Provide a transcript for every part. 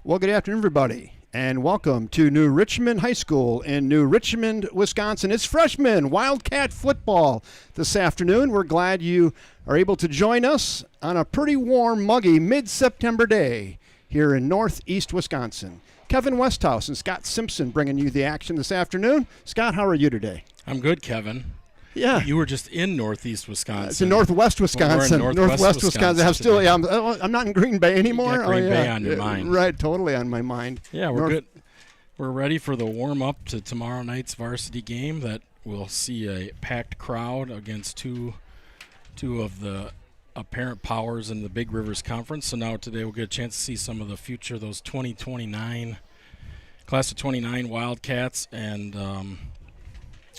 Well, good afternoon, everybody, and welcome to New Richmond High School in New Richmond, Wisconsin. It's freshman Wildcat football this afternoon. We're glad you are able to join us on a pretty warm, muggy mid-September day here in northeast Wisconsin. Kevin Westhouse and Scott Simpson bringing you the action this afternoon. Scott, how are you today? I'm good, Kevin. Yeah. You were just in northeast Wisconsin. It's in northwest Wisconsin. Well, we're in northwest Wisconsin. I'm still. Yeah, I'm not in Green Bay anymore. You got Green Bay on your mind. Right, totally on my mind. Yeah, we're good. We're ready for the warm-up to tomorrow night's varsity game that we'll see a packed crowd against two of the apparent powers in the Big Rivers Conference. So now today we'll get a chance to see some of the future, those 2029, class of 29 Wildcats and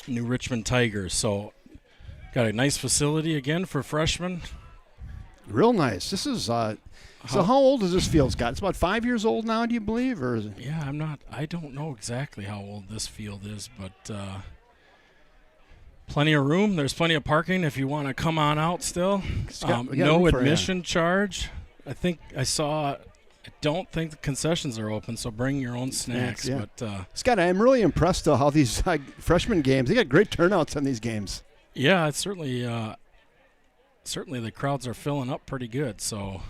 New Richmond Tigers. So got a nice facility again for freshmen. Real nice. This is so how old does this field, Scott? It's about 5 years old now, do you believe? Or is it? Yeah, I don't know exactly how old this field is, but plenty of room. There's plenty of parking if you want to come on out still. No admission charge. I don't think the concessions are open, so bring your own snacks. Yeah. But Scott, I'm really impressed though how these freshman games, they got great turnouts on these games. Yeah, it's certainly the crowds are filling up pretty good. So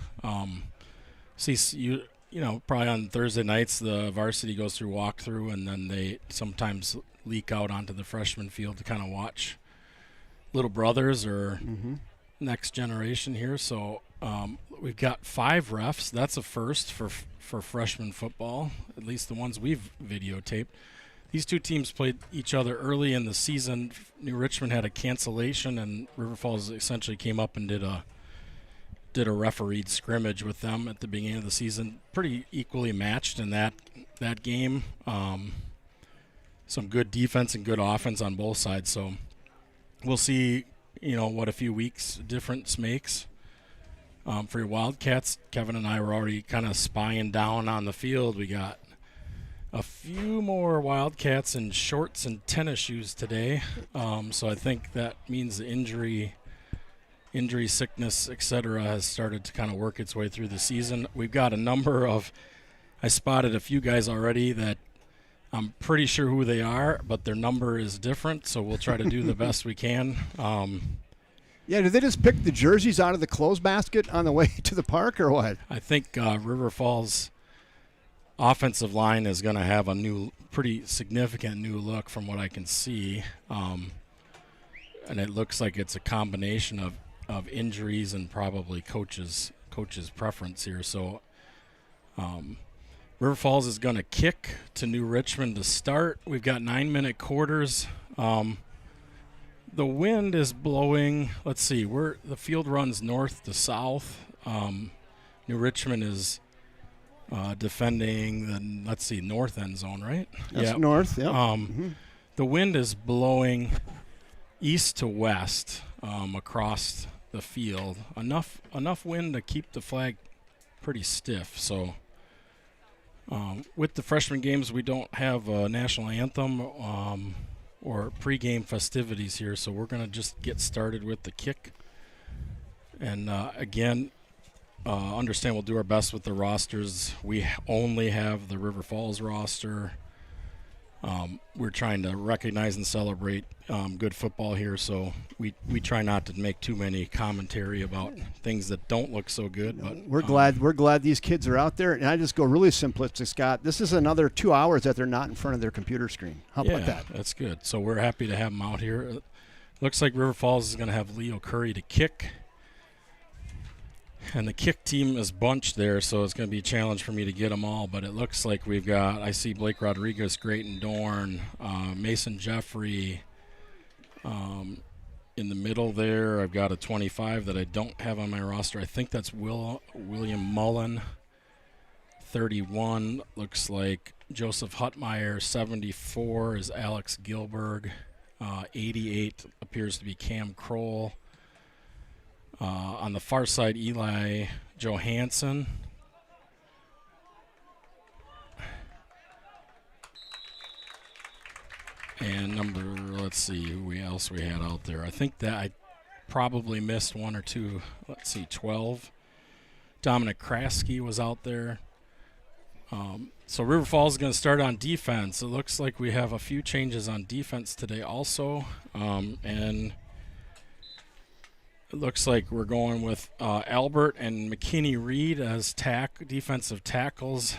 see you know, probably on Thursday nights the varsity goes through walkthrough, and then they sometimes leak out onto the freshman field to kind of watch little brothers or next generation here. So we've got 5 refs. That's a first for freshman football, at least the ones we've videotaped. These two teams played each other early in the season. New Richmond had a cancellation, and River Falls essentially came up and did a refereed scrimmage with them at the beginning of the season. Pretty equally matched in that game. Some good defense and good offense on both sides. So we'll see, what a few weeks difference makes. For your Wildcats, Kevin and I were already kind of spying down on the field. We got a few more Wildcats in shorts and tennis shoes today. So I think that means the injury, sickness, etc. has started to kind of work its way through the season. We've got I spotted a few guys already that I'm pretty sure who they are, but their number is different, so we'll try to do the best we can. Yeah, did they just pick the jerseys out of the clothes basket on the way to the park, or what? I think River Falls offensive line is going to have a pretty significant new look from what I can see. And it looks like it's a combination of injuries and probably coach's preference here. So River Falls is going to kick to New Richmond to start. We've got 9-minute quarters. The wind is blowing. Let's see. The field runs north to south. New Richmond is defending the north end zone, right? That's north. Yeah. The wind is blowing east to west across the field. Enough wind to keep the flag pretty stiff. So with the freshman games, we don't have a national anthem or pregame festivities here, so we're going to just get started with the kick. And again, understand we'll do our best with the rosters. We only have the River Falls roster. We're trying to recognize and celebrate good football here, so we try not to make too many commentary about things that don't look so good. But we're glad these kids are out there, and I just go really simplistic, Scott. This is another 2 hours that they're not in front of their computer screen. How about that? That's good. So we're happy to have them out here. Looks like River Falls is going to have Leo Curry to kick. And the kick team is bunched there, so it's going to be a challenge for me to get them all. But it looks like I see Blake Rodriguez, Grayton Dorn, Mason Jeffrey. In the middle there, I've got a 25 that I don't have on my roster. I think that's William Mullen. 31 looks like Joseph Huttmeyer. 74 is Alex Gilberg. 88 appears to be Cam Kroll. On the far side, Eli Johansson. And let's see who else we had out there. I think that I probably missed one or two. Let's see, 12. Dominic Kraske was out there. So River Falls is going to start on defense. It looks like we have a few changes on defense today also. And it looks like we're going with Albert and McKinney Reed as defensive tackles.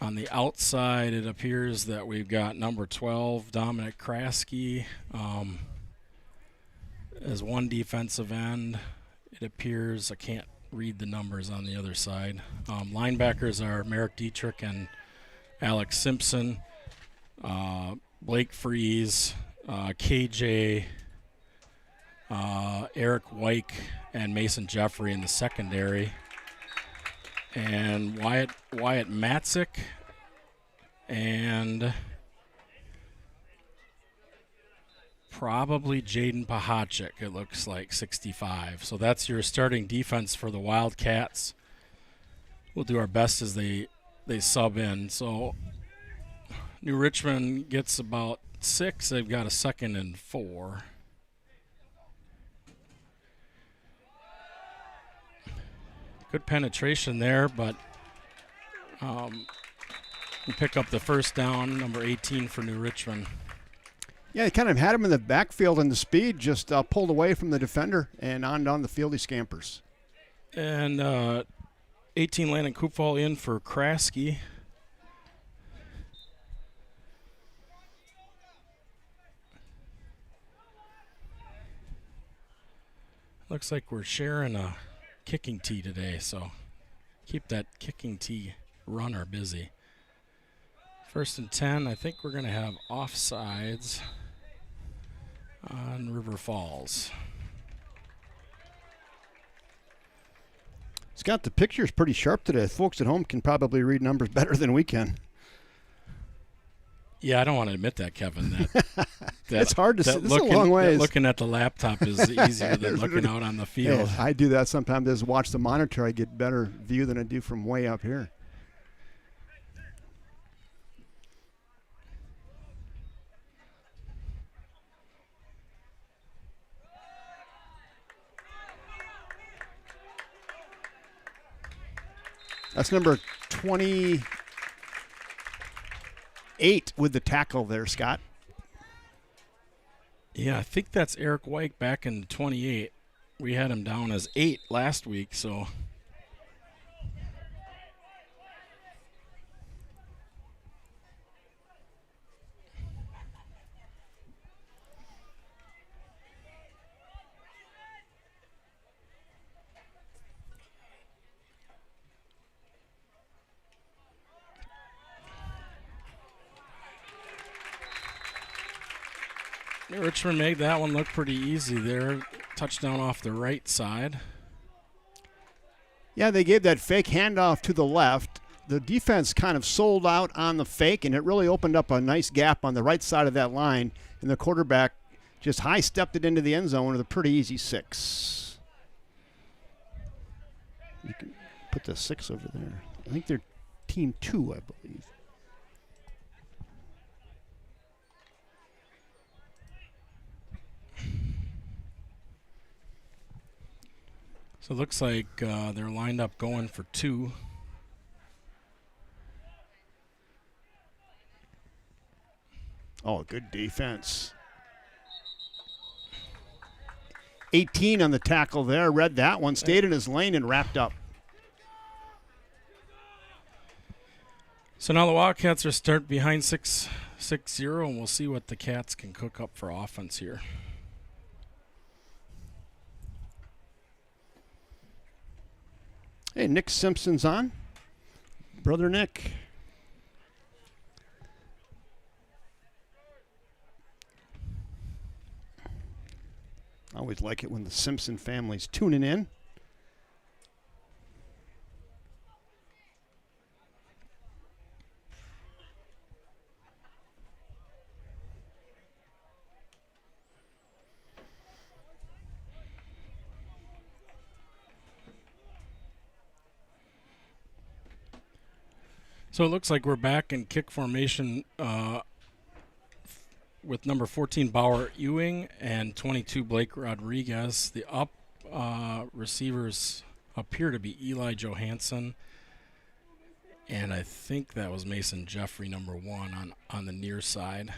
On the outside, it appears that we've got number 12, Dominic Kraske, as one defensive end. It appears, I can't read the numbers on the other side. Linebackers are Merrick Dietrich and Alex Simpson, Blake Fries, KJ, Eric Wyke, and Mason Jeffrey in the secondary. And Wyatt Matzik and probably Jaden Pahachik, it looks like, 65. So that's your starting defense for the Wildcats. We'll do our best as they sub in. So New Richmond gets about 6. They've got a 2nd and 4. Good penetration there, but we pick up the first down, number 18 for New Richmond. Yeah, they kind of had him in the backfield, and the speed just pulled away from the defender, and on down the field he scampers. And 18 Landon Kupfall in for Kraske. Looks like we're sharing a kicking tee today, so keep that kicking tee runner busy. 1st and 10, I think we're going to have offsides on River Falls. Scott, the picture's pretty sharp today. Folks at home can probably read numbers better than we can. Yeah, I don't want to admit that, Kevin. It's hard to see. This is a long ways. Looking at the laptop is easier than looking out on the field. Yeah, I do that sometimes. As watch the monitor, I get better view than I do from way up here. That's number 28 with the tackle there, Scott. Yeah, I think that's Eric Wyke back in 28. We had him down as 8 last week, so. Richmond made that one look pretty easy there. Touchdown off the right side. Yeah, they gave that fake handoff to the left. The defense kind of sold out on the fake, and it really opened up a nice gap on the right side of that line. And the quarterback just high-stepped it into the end zone with a pretty easy 6. You can put the 6 over there. I think they're team 2, I believe. So it looks like they're lined up going for 2. Oh, good defense. 18 on the tackle there. Read that one. Stayed in his lane and wrapped up. So now the Wildcats are start behind 6-0, and we'll see what the Cats can cook up for offense here. Hey, Nick Simpson's on. Brother Nick. I always like it when the Simpson family's tuning in. So it looks like we're back in kick formation with number 14 Bauer Ewing and 22 Blake Rodriguez. The up receivers appear to be Eli Johansson And I think that was Mason Jeffrey, number 1, on the near side.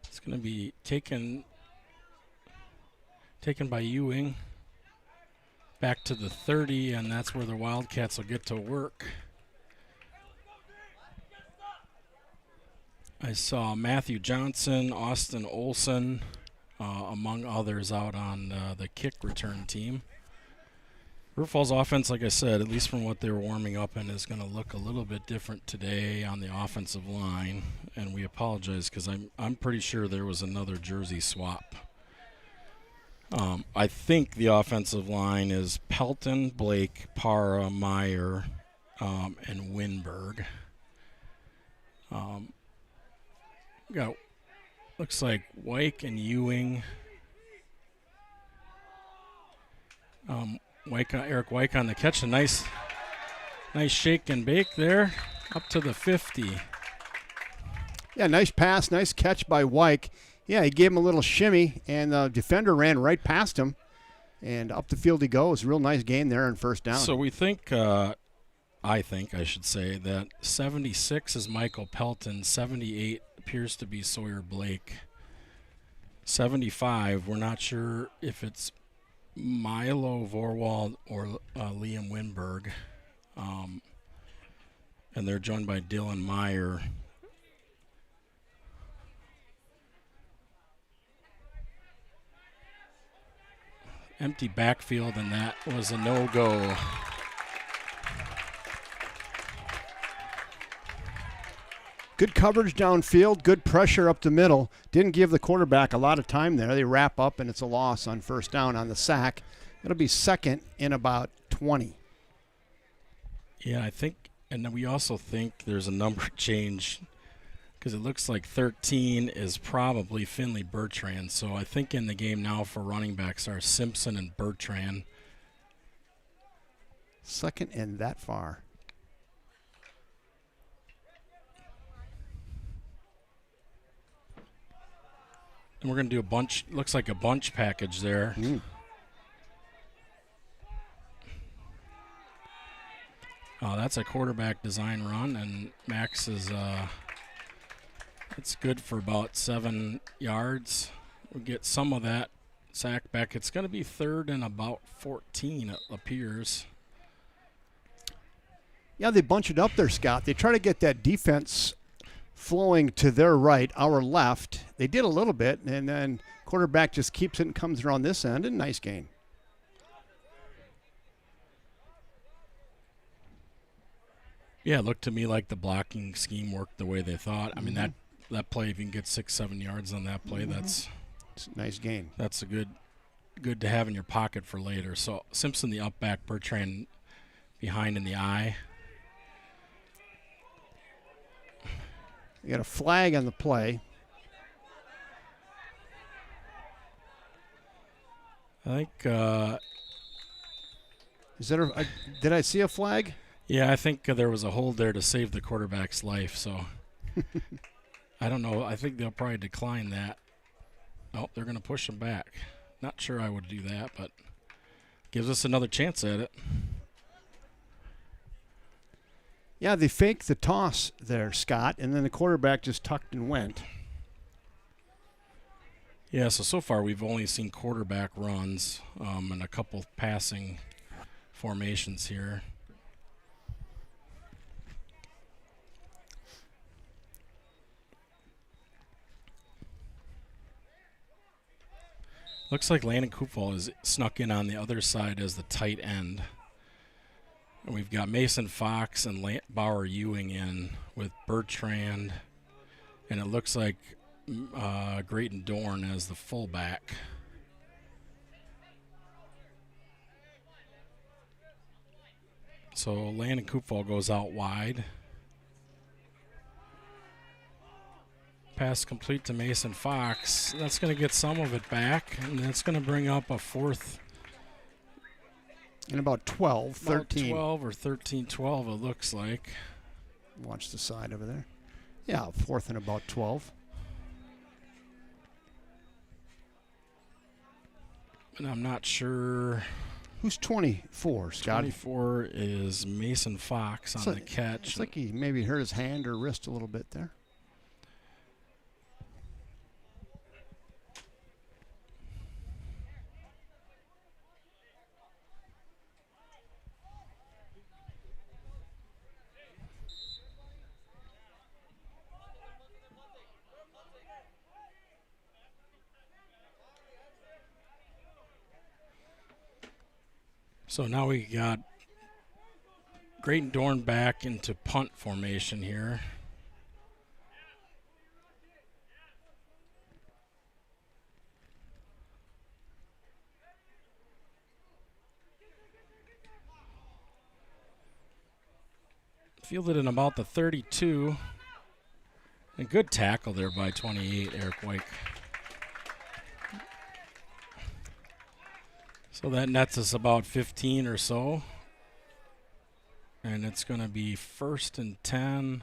It's going to be taken by Ewing. Back to the 30, and that's where the Wildcats will get to work. I saw Matthew Johnson, Austin Olson, among others, out on the kick return team. River Falls offense, like I said, at least from what they were warming up in, is going to look a little bit different today on the offensive line, and we apologize because I'm pretty sure there was another jersey swap. I think the offensive line is Pelton, Blake, Parra, Meyer, and Winberg. Got looks like Wyke and Ewing. Eric Wyke on the catch. A nice shake and bake there, up to the 50. Yeah, nice pass, nice catch by Wyke. Yeah, he gave him a little shimmy, and the defender ran right past him, and up the field he goes. Real nice game there on first down. So we think, I should say, that 76 is Michael Pelton, 78 appears to be Sawyer Blake. 75, we're not sure if it's Milo Vorwald or Liam Winberg. And they're joined by Dylan Meyer. Empty backfield, and that was a no-go. Good coverage downfield, good pressure up the middle. Didn't give the quarterback a lot of time there. They wrap up, and it's a loss on first down on the sack. It'll be second in about 20. Yeah, I think, and then we also think there's a number change because it looks like 13 is probably Finley Bertrand. So I think in the game now for running backs are Simpson and Bertrand. Second and that far. And we're going to do a bunch, looks like a bunch package there. That's a quarterback design run, and Max is, it's good for about 7 yards. We'll get some of that sack back. It's going to be third and about 14, it appears. Yeah, they bunch it up there, Scott. They try to get that defense flowing to their right, our left. They did a little bit, and then quarterback just keeps it and comes around this end, and nice gain. Yeah, it looked to me like the blocking scheme worked the way they thought. I mean, that play, if you can get 6-7 yards on that play, it's a nice gain. That's a good to have in your pocket for later. So Simpson, the up back, Bertrand behind in the eye. You got a flag on the play. I think. Is that did I see a flag? Yeah, I think there was a hold there to save the quarterback's life. So I don't know. I think they'll probably decline that. Oh, they're going to push him back. Not sure I would do that, but gives us another chance at it. Yeah, they faked the toss there, Scott, and then the quarterback just tucked and went. Yeah, so far we've only seen quarterback runs and a couple passing formations here. Looks like Landon Kupfel is snuck in on the other side as the tight end. And we've got Mason Fox and Bauer Ewing in with Bertrand. And it looks like Grayton Dorn as the fullback. So Landon Kupfel goes out wide. Pass complete to Mason Fox. That's going to get some of it back, and that's going to bring up a fourth. And about 12, 13. 12 or 13, 12 it looks like. Watch the side over there. Yeah, fourth and about 12. And I'm not sure. Who's 24, Scott? 24 is Mason Fox on the catch. It's like he maybe hurt his hand or wrist a little bit there. So now we got Great Dorn back into punt formation here. Fielded in about the 32. And good tackle there by 28, Eric White. So that nets us about 15 or so. And it's going to be 1st and 10.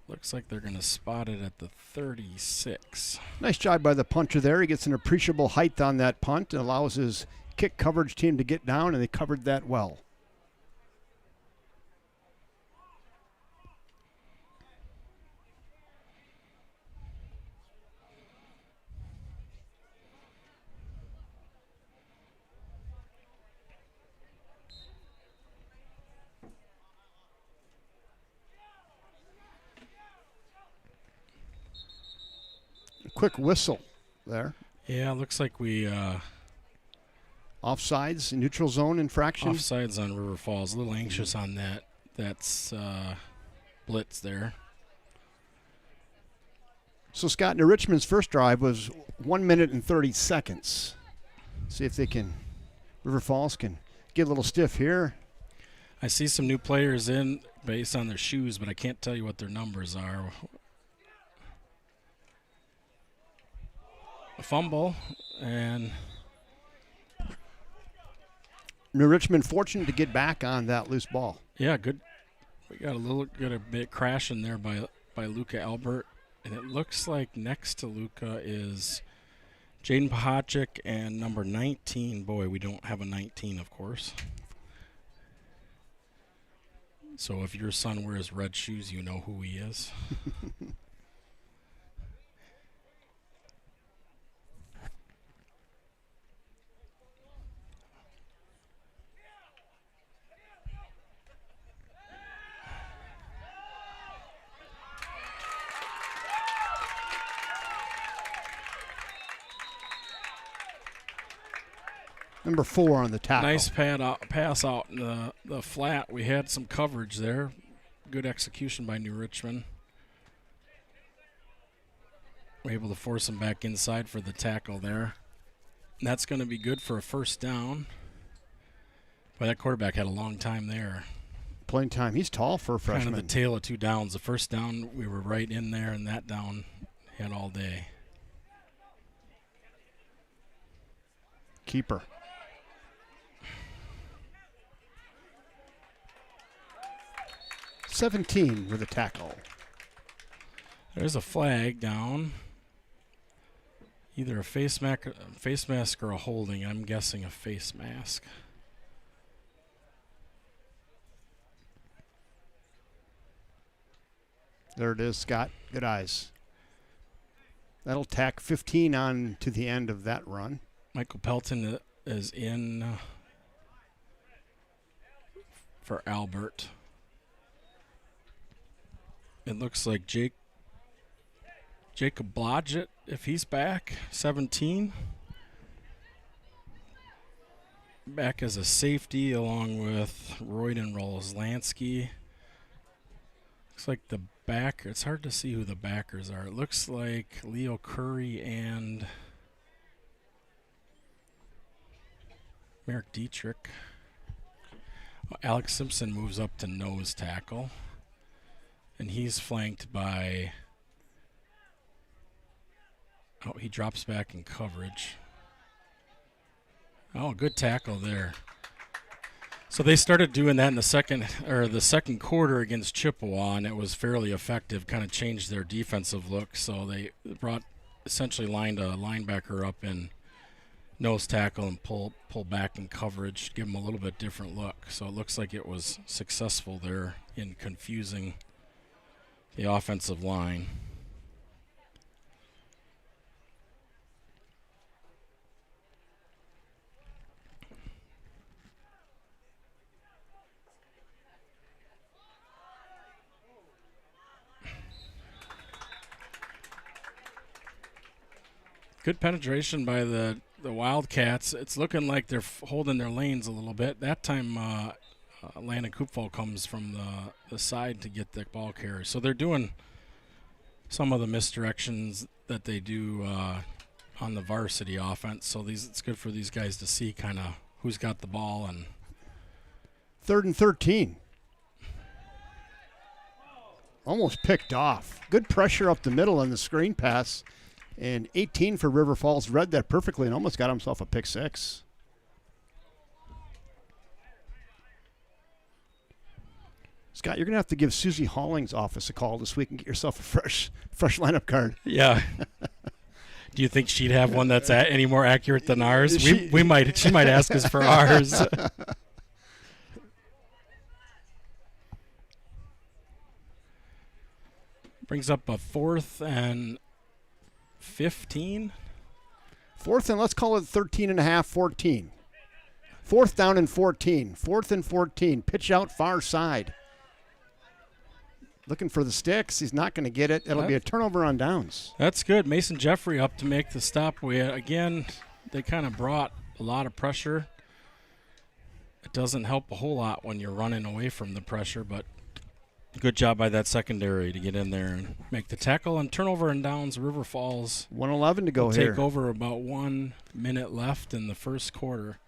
Looks like they're going to spot it at the 36. Nice job by the punter there. He gets an appreciable height on that punt and allows his kick coverage team to get down, and they covered that well. Quick whistle there. Yeah, looks like we Offsides, neutral zone infraction. offsides on River Falls. A little anxious on that. That's blitz there. So, Scott, New Richmond's first drive was 1 minute and 30 seconds. See if they can, River Falls can get a little stiff here. I see some new players in based on their shoes, but I can't tell you what their numbers are. A fumble, and New Richmond fortunate to get back on that loose ball. yeah, good. We got a bit crashing there by Luca Albert, and it looks like next to Luca is Jaden Pahachik and number 19. Boy, we don't have a 19, of course. So if your son wears red shoes, you know who he is. Number 4 on the tackle. Nice pass out in the flat. We had some coverage there. Good execution by New Richmond. We're able to force him back inside for the tackle there. And that's going to be good for a first down. But that quarterback had a long time there. Playing time. He's tall for a freshman. Kind of the tale of two downs. The first down, we were right in there, and that down had all day. Keeper. $17 with a tackle. There's a flag down. Either a face mask or a holding. I'm guessing a face mask. There it is, Scott. Good eyes. That'll tack 15 on to the end of that run. Michael Pelton is in for Albert. It looks like Jacob Blodgett, if he's back, 17. Back as a safety along with Royden Roslansky. Looks like the backer, it's hard to see who the backers are. It looks like Leo Curry and Merrick Dietrich. Alex Simpson moves up to nose tackle. And he's flanked by, he drops back in coverage. Oh, good tackle there. So they started doing that in the second quarter against Chippewa, and it was fairly effective, kind of changed their defensive look. So they brought essentially lined a linebacker up in nose tackle and pull back in coverage, give him a little bit different look. So it looks like it was successful there in confusing the offensive line. Good penetration by the Wildcats. It's looking like they're holding their lanes a little bit. That time, Landon Kupfo comes from the side to get the ball carrier. So they're doing some of the misdirections that they do on the varsity offense. So it's good for these guys to see kind of who's got the ball. And 3rd and 13. Almost picked off. Good pressure up the middle on the screen pass. And 18 for River Falls, read that perfectly and almost got himself a pick 6. Scott, you're going to have to give Susie Holling's office a call this week and get yourself a fresh lineup card. Yeah. Do you think she'd have one that's any more accurate than ours? She might ask us for ours. Brings up a 4th and 15. 4th and let's call it 13 and a half, 14. 4th down and 14. 4th and 14. Pitch out far side. Looking for the sticks. He's not going to get it. It'll be a turnover on downs. That's good. Mason Jeffrey up to make the stop. Again, they kind of brought a lot of pressure. It doesn't help a whole lot when you're running away from the pressure, but good job by that secondary to get in there and make the tackle. And turnover and downs, River Falls. 1:11 to go here. Take over about 1 minute left in the first quarter.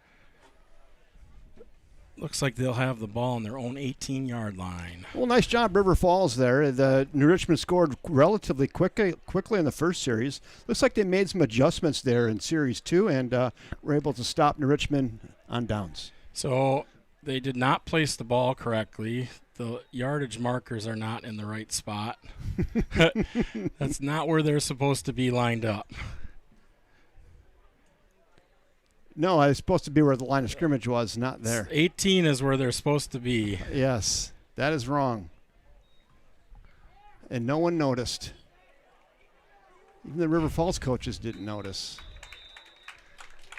Looks like they'll have the ball on their own 18-yard line. Well, nice job, River Falls there. The New Richmond scored relatively quickly in the first series. Looks like they made some adjustments there in Series 2 and were able to stop New Richmond on downs. So they did not place the ball correctly. The yardage markers are not in the right spot. That's not where they're supposed to be lined up. No, I was supposed to be where the line of scrimmage was, not there. 18 is where they're supposed to be. Yes, that is wrong. And no one noticed. Even the River Falls coaches didn't notice.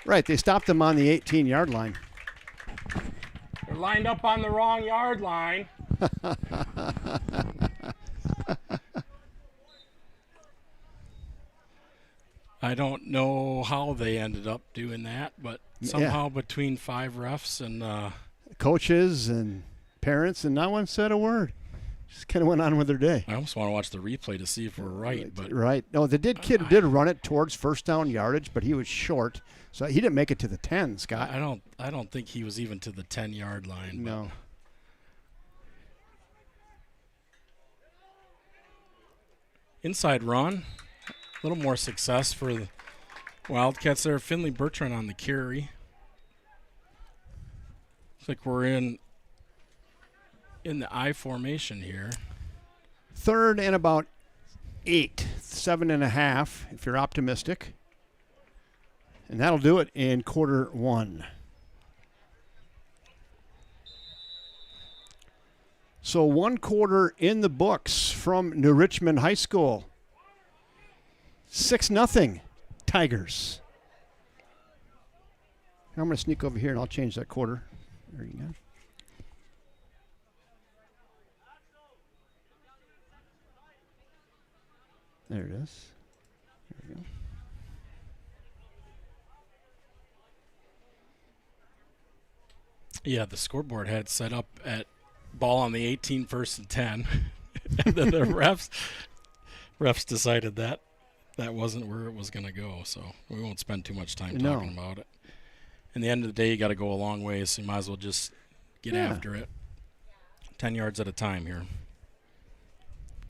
Right, they stopped them on the 18-yard line. They're lined up on the wrong yard line. I don't know how they ended up doing that, but somehow between 5 refs and coaches and parents, and no one said a word. Just kind of went on with their day. I almost want to watch the replay to see if we're right. But right. No, the kid did run it towards first down yardage, but he was short, so he didn't make it to the 10, Scott. I don't think he was even to the 10-yard line. No. Inside run. A little more success for the Wildcats there. Finley Bertrand on the carry. Looks like we're in the I formation here. 3rd and about 8, 7.5 if you're optimistic. And that'll do it in quarter 1. So 1 quarter in the books from New Richmond High School. 6-0 Tigers. Now I'm going to sneak over here and I'll change that quarter. There you go. There it is. There we go. Yeah, the scoreboard had set up at ball on the 18, 1st and 10. And then the refs decided that wasn't where it was going to go, so we won't spend too much time talking about it. In the end of the day, you got to go a long way, so you might as well just get after it. 10 yards at a time here.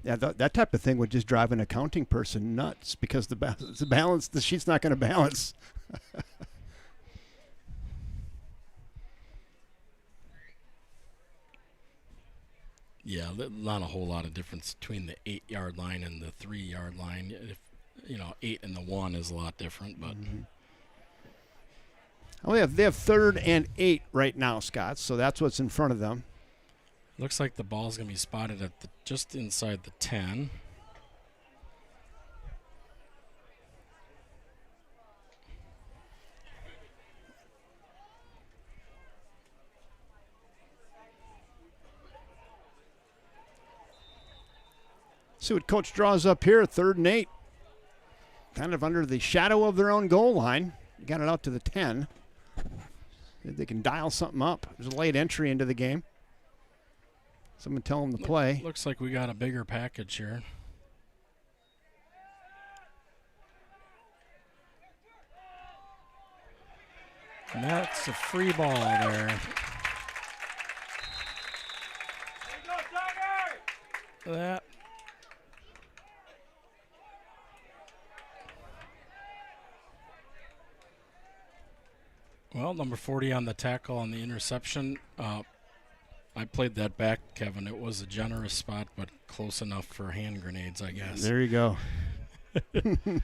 Yeah, that type of thing would just drive an accounting person nuts because the sheet's not going to balance. Yeah, not a whole lot of difference between the 8-yard line and the 3-yard line. 8 and the 1 is a lot different, but. Oh, they have 3rd and 8 right now, Scott. So that's what's in front of them. Looks like the ball's going to be spotted at just inside the 10. See what coach draws up here, 3rd and 8. Kind of under the shadow of their own goal line. Got it out to the 10. They can dial something up. There's a late entry into the game. Someone tell them to play. Looks like we got a bigger package here. And that's a free ball there. That. Well, number 40 on the tackle on the interception. I played that back, Kevin. It was a generous spot, but close enough for hand grenades, I guess. There you go. I'm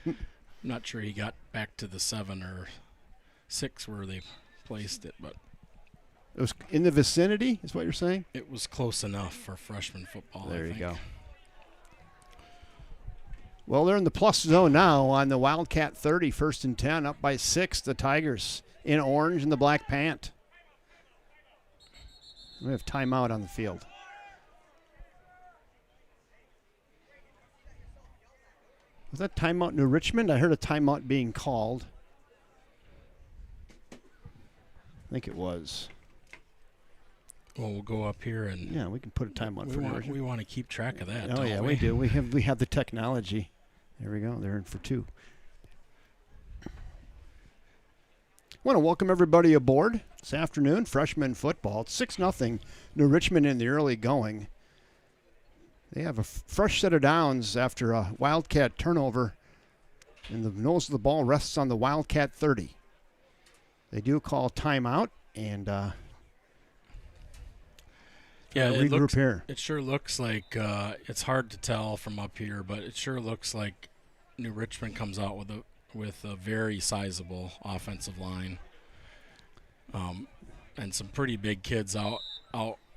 not sure he got back to the 7 or 6 where they placed it, but It was in the vicinity, is what you're saying? it was close enough for freshman football. There I you think. go. Well, they're in the plus zone now on the Wildcat 30, 1st and 10, up by 6, the Tigers in orange and the black pant. We have timeout on the field. Was that timeout New Richmond? I heard a timeout being called. I think it was. Well, we'll go up here and Yeah, we can put a timeout for New Richmond. we want to keep track of that. Oh don't yeah, we do. We have the technology. There we go. They're in for 2. Want to welcome everybody aboard this afternoon. Freshman football. It's 6-0 New Richmond in the early going. They have a fresh set of downs after a Wildcat turnover, and the nose of the ball rests on the Wildcat 30. They do call timeout, and regroup here. It sure looks like it's hard to tell from up here, but it sure looks like New Richmond comes out with a very sizable offensive line, and some pretty big kids out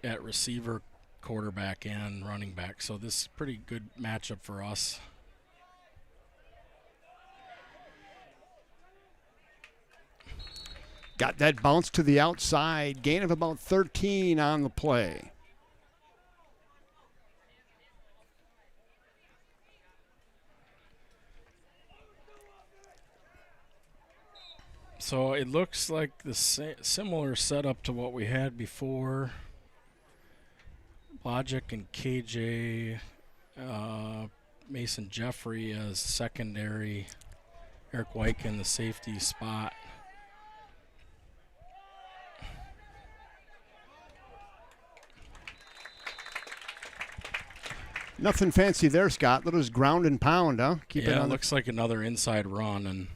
at receiver, quarterback, and running back. So this is a pretty good matchup for us. Got that bounce to the outside. Gain of about 13 on the play. So it looks like the similar setup to what we had before. Logic and KJ, Mason Jeffrey as secondary, Eric Wyke in the safety spot. Nothing fancy there, Scott. Little just ground and pound, huh? It looks like another inside run, and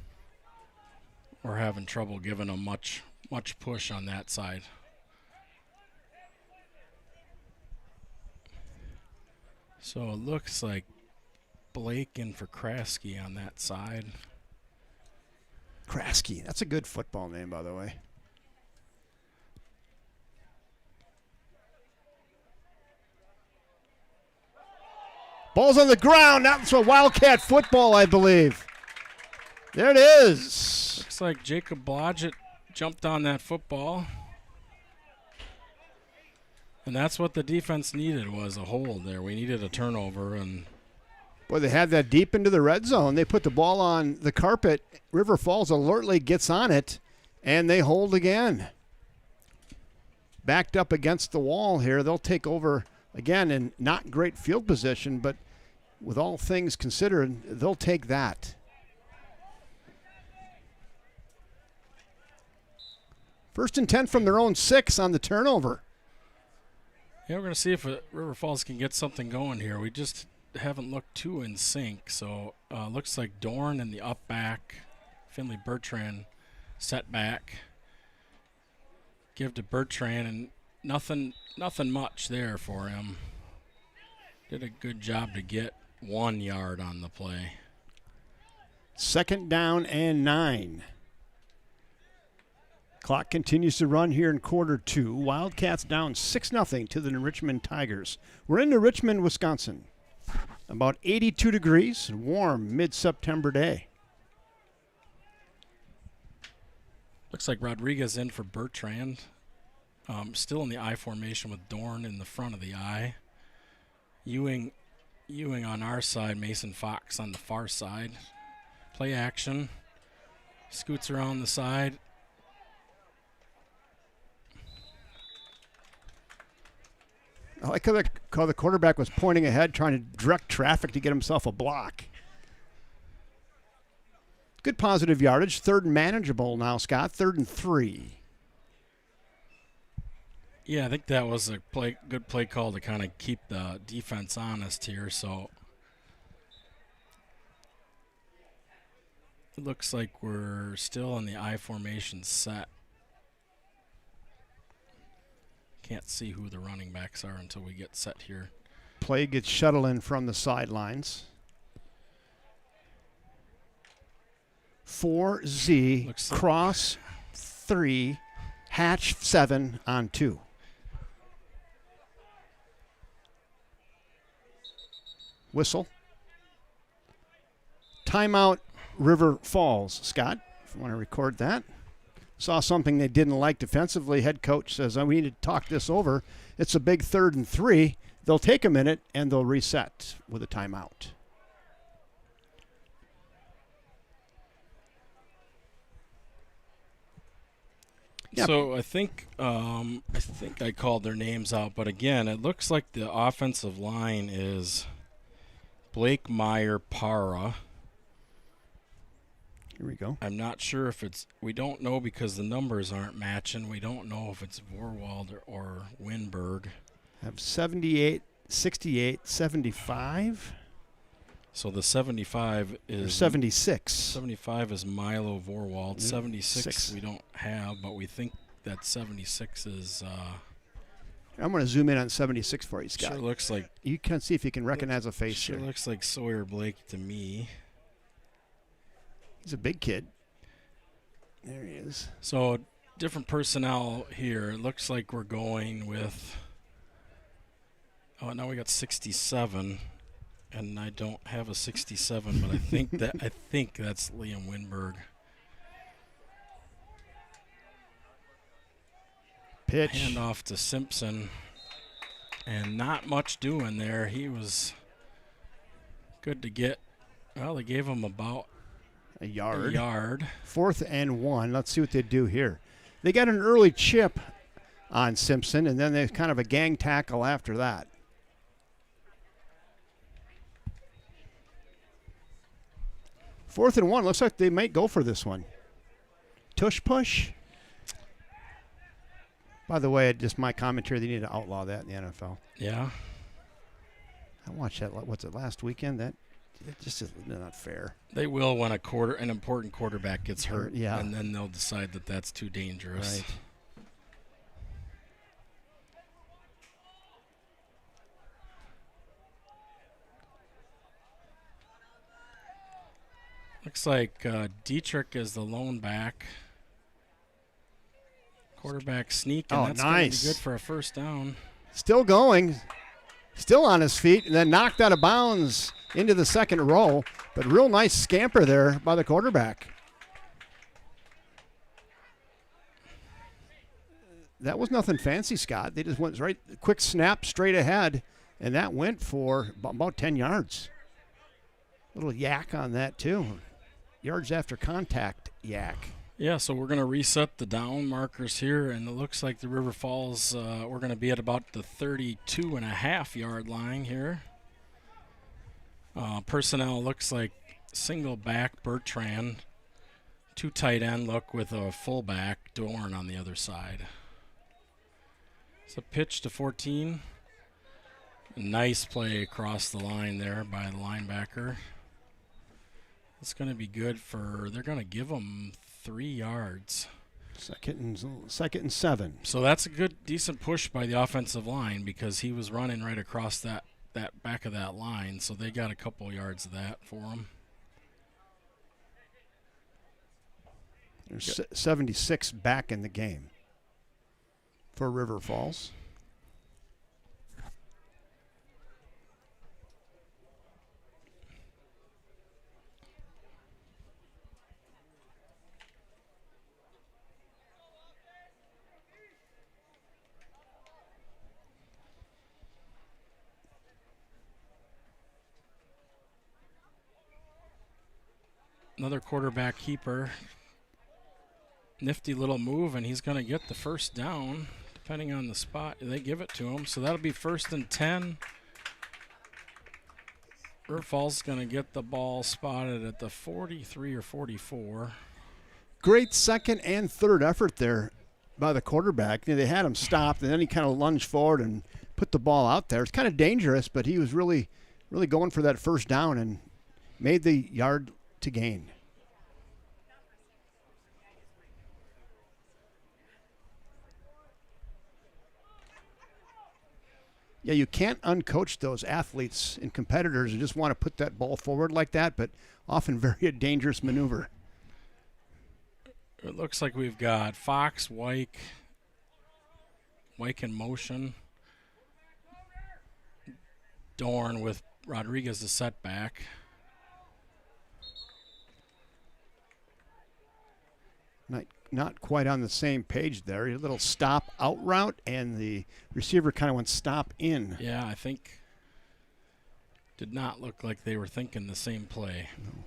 we're having trouble giving them much push on that side. So it looks like Blake in for Krasky on that side. Krasky. That's a good football name, by the way. Ball's on the ground. That's a Wildcat football, I believe. There it is. Looks like Jacob Blodgett jumped on that football. And that's what the defense needed, was a hold there. We needed a turnover. And boy, they had that deep into the red zone. They put the ball on the carpet. River Falls alertly gets on it, and they hold again. Backed up against the wall here. They'll take over again in not great field position, but with all things considered, they'll take that. First and 10 from their own 6 on the turnover. yeah, we're going to see if River Falls can get something going here. We just haven't looked too in sync. So looks like Dorn in the up back, Finley Bertrand set back. Give to Bertrand, and nothing much there for him. Did a good job to get 1 yard on the play. 2nd down and 9. Clock continues to run here in quarter 2. Wildcats down 6-0 to the Richmond Tigers. We're into Richmond, Wisconsin. About 82 degrees, warm mid-September day. Looks like Rodriguez in for Bertrand. Still in the I formation with Dorn in the front of the I. Ewing on our side, Mason Fox on the far side. Play action. Scoots around the side. I like how the quarterback was pointing ahead, trying to direct traffic to get himself a block. Good positive yardage. 3rd and manageable now, Scott. 3rd and 3. Yeah, I think that was a good play call to kind of keep the defense honest here. So it looks like we're still in the I formation set. Can't see who the running backs are until we get set here. Play gets shuttled in from the sidelines. 4Z, Looks like cross 3, hatch 7 on 2. Whistle. Timeout, River Falls. Scott, if you want to record that. Saw something they didn't like defensively. Head coach says, we need to talk this over. It's a big 3rd and 3. They'll take a minute, and they'll reset with a timeout. Yep. So I think I called their names out, but again, it looks like the offensive line is Blake Meyer Para. Here we go. I'm not sure if we don't know because the numbers aren't matching. We don't know if it's Vorwald or Winberg. Have 78, 68, 75. So the 75 is... Or 76. 75 is Milo Vorwald. 76 6. we don't have, but we think that 76 is... I'm going to zoom in on 76 for you, Scott. Sure looks like... You can see if you can recognize a face Sure here. looks like Sawyer Blake to me. He's a big kid. There he is. So different personnel here. It looks like we're going with... Oh, now we got 67, and I don't have a 67, but I think that's Liam Winberg. Pitch. Hand off to Simpson, and not much doing there. He was good to get. Well, they gave him about a yard. 4th and 1. Let's see what they do here. They got an early chip on Simpson, and then there's kind of a gang tackle after that. Fourth and 1. Looks like they might go for this one. Tush push. By the way, just my commentary, they need to outlaw that in the NFL. Yeah. I watched that, what's it, last weekend? That it just is not fair. They will when an important quarterback gets hurt, yeah. And then they'll decide that that's too dangerous. Right. Looks like Dietrich is the lone back. Quarterback sneak, and that's going to be good for a first down. Still going. Still on his feet, and then knocked out of bounds into the second row. But real nice scamper there by the quarterback. That was nothing fancy, Scott. They just went right, quick snap straight ahead, and that went for about 10 yards. Little yak on that, too. Yards after contact yak. Yeah, so we're going to reset the down markers here, and it looks like the River Falls, we're going to be at about the 32.5-yard line here. Personnel looks like single back Bertrand, 2 tight end look with a fullback Dorn on the other side. It's a pitch to 14. Nice play across the line there by the linebacker. It's going to be good they're going to give them 3 yards. Second and 7. So that's a good, decent push by the offensive line because he was running right across that back of that line. So they got a couple yards of that for him. There's 76 back in the game for River Falls. Another quarterback keeper. Nifty little move, and he's going to get the first down, depending on the spot they give it to him. So that'll be 1st and 10. River Falls is going to get the ball spotted at the 43 or 44. Great second and third effort there by the quarterback. They had him stopped, and then he kind of lunged forward and put the ball out there. It's kind of dangerous, but he was really going for that first down and made the yard to gain. Yeah, you can't uncoach those athletes and competitors who just want to put that ball forward like that, but often very dangerous maneuver. It looks like we've got Fox, Wyke in motion. Dorn with Rodriguez the setback. Not quite on the same page there. A little stop out route, and the receiver kind of went stop in. Yeah, I think did not look like they were thinking the same play. No.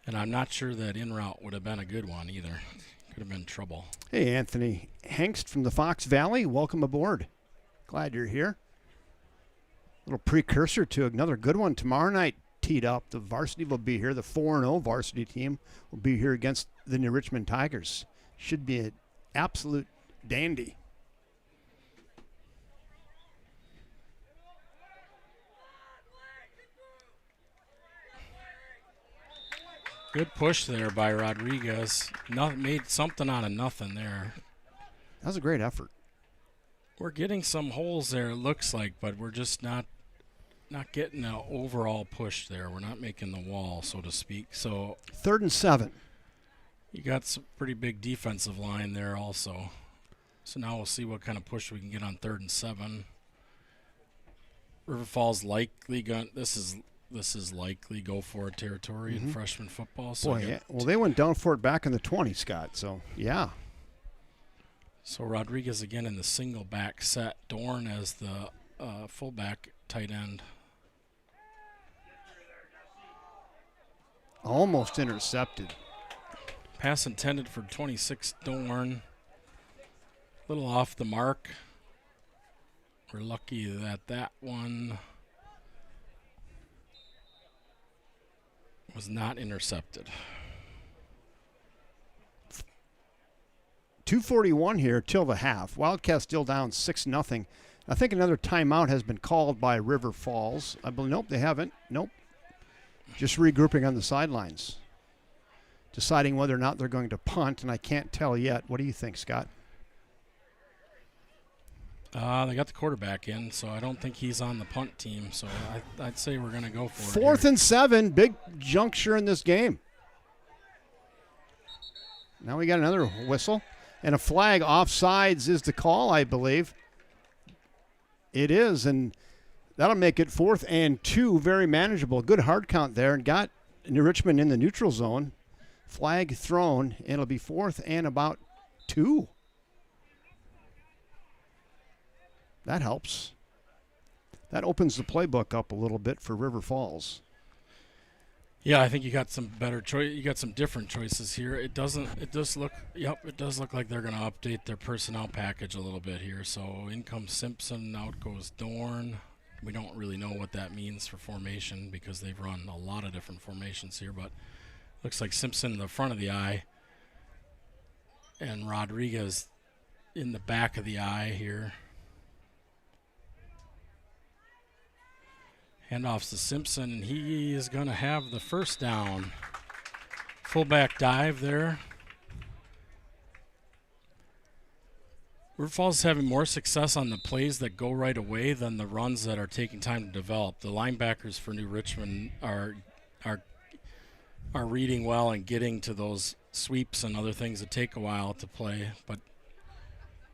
And I'm not sure that in route would have been a good one either. Could have been trouble. Hey, Anthony Hengst from the Fox Valley, welcome aboard. Glad you're here. A little precursor to another good one tomorrow night. Teed up. The varsity will be here. The 4-0 varsity team will be here against the New Richmond Tigers. Should be an absolute dandy. Good push there by Rodriguez. Made something out of nothing there. That was a great effort. We're getting some holes there, it looks like, but we're just not getting an overall push there. We're not making the wall, so to speak. So 3rd and 7. You got some pretty big defensive line there also. So now we'll see what kind of push we can get on 3rd and 7. River Falls likely this is likely go for it territory in freshman football. So Boy, yeah. Well, they went down for it back in the 20, Scott. So yeah. So Rodriguez again in the single back set. Dorn as the fullback tight end. Almost intercepted. Pass intended for 26 Dorn. A little off the mark. We're lucky that one was not intercepted. 2:41 here till the half. Wildcat still down 6-0. I think another timeout has been called by River Falls. I believe, nope, they haven't. Nope. Just regrouping on the sidelines. Deciding whether or not they're going to punt, and I can't tell yet. What do you think, Scott? They got the quarterback in, so I don't think he's on the punt team. So I'd say we're going to go for it. 4th and 7, big juncture in this game. Now we got another whistle. And a flag offsides is the call, I believe. It is, and that'll make it 4th and 2, very manageable. Good hard count there, and got New Richmond in the neutral zone. Flag thrown, and it'll be 4th and about 2. That helps. That opens the playbook up a little bit for River Falls. Yeah, I think you got some better choice. You got some different choices here. It does look like they're going to update their personnel package a little bit here. So in comes Simpson, out goes Dorn. We don't really know what that means for formation because they've run a lot of different formations here, but looks like Simpson in the front of the eye and Rodriguez in the back of the eye here. Handoffs to Simpson, and he is going to have the first down. Fullback dive there. River Falls is having more success on the plays that go right away than the runs that are taking time to develop. The linebackers for New Richmond are are reading well and getting to those sweeps and other things that take a while to play, but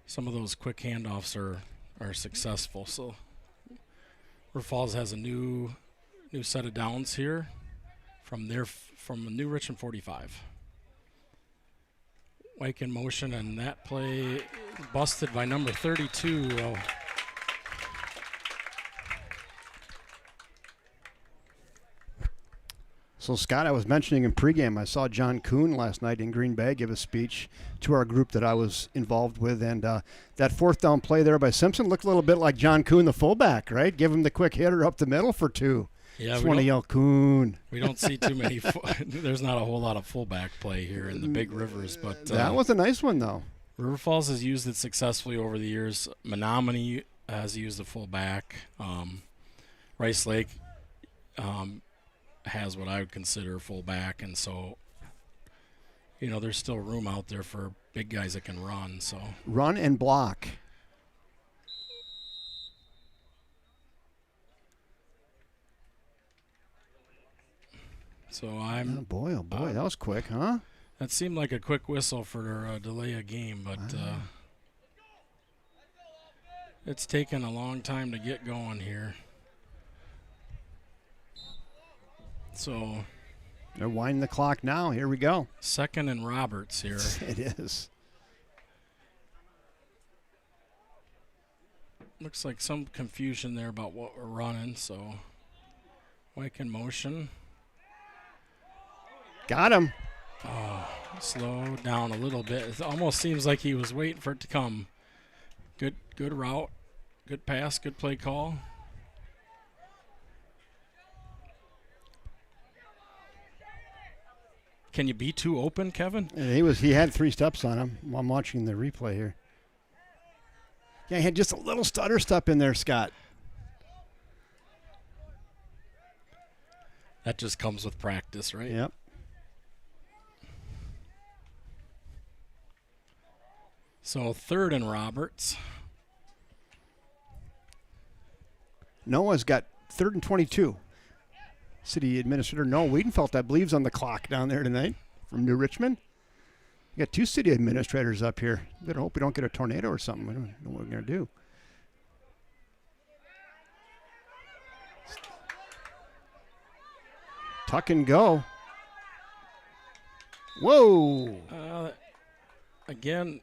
some of those quick handoffs are successful. So River Falls has a new set of downs here from New Richmond 45. White in motion, and that play busted by number 32. So, Scott, I was mentioning in pregame, I saw John Kuhn last night in Green Bay give a speech to our group that I was involved with, and that fourth down play there by Simpson looked a little bit like John Kuhn, the fullback, right? Give him the quick hitter up the middle for 2. Yeah, just want to yell Kuhn. We don't see too many. There's not a whole lot of fullback play here in the big rivers, but that was a nice one, though. River Falls has used it successfully over the years. Menominee has used a fullback. Rice Lake has what I would consider a fullback, and so there's still room out there for big guys that can run. So run and block. So I'm. Oh boy, that was quick, huh? That seemed like a quick whistle for a delay a game, but it's taken a long time to get going here. So they're winding the clock now. Here we go. 2nd and Roberts here. It is. Looks like some confusion there about what we're running. So White in motion. Got him. Oh, slow down a little bit. It almost seems like he was waiting for it to come. Good route, good pass, good play call. Can you be too open, Kevin? He had 3 steps on him. I'm watching the replay here. Yeah, he had just a little stutter step in there, Scott. That just comes with practice, right? Yep. So 3rd and Roberts. Noah's got 3rd and 22. City Administrator Noah Wiedenfeld, I believe, is on the clock down there tonight from New Richmond. We got 2 city administrators up here. Better hope we don't get a tornado or something. We don't know what we're going to do. Tuck and go. Whoa. Again,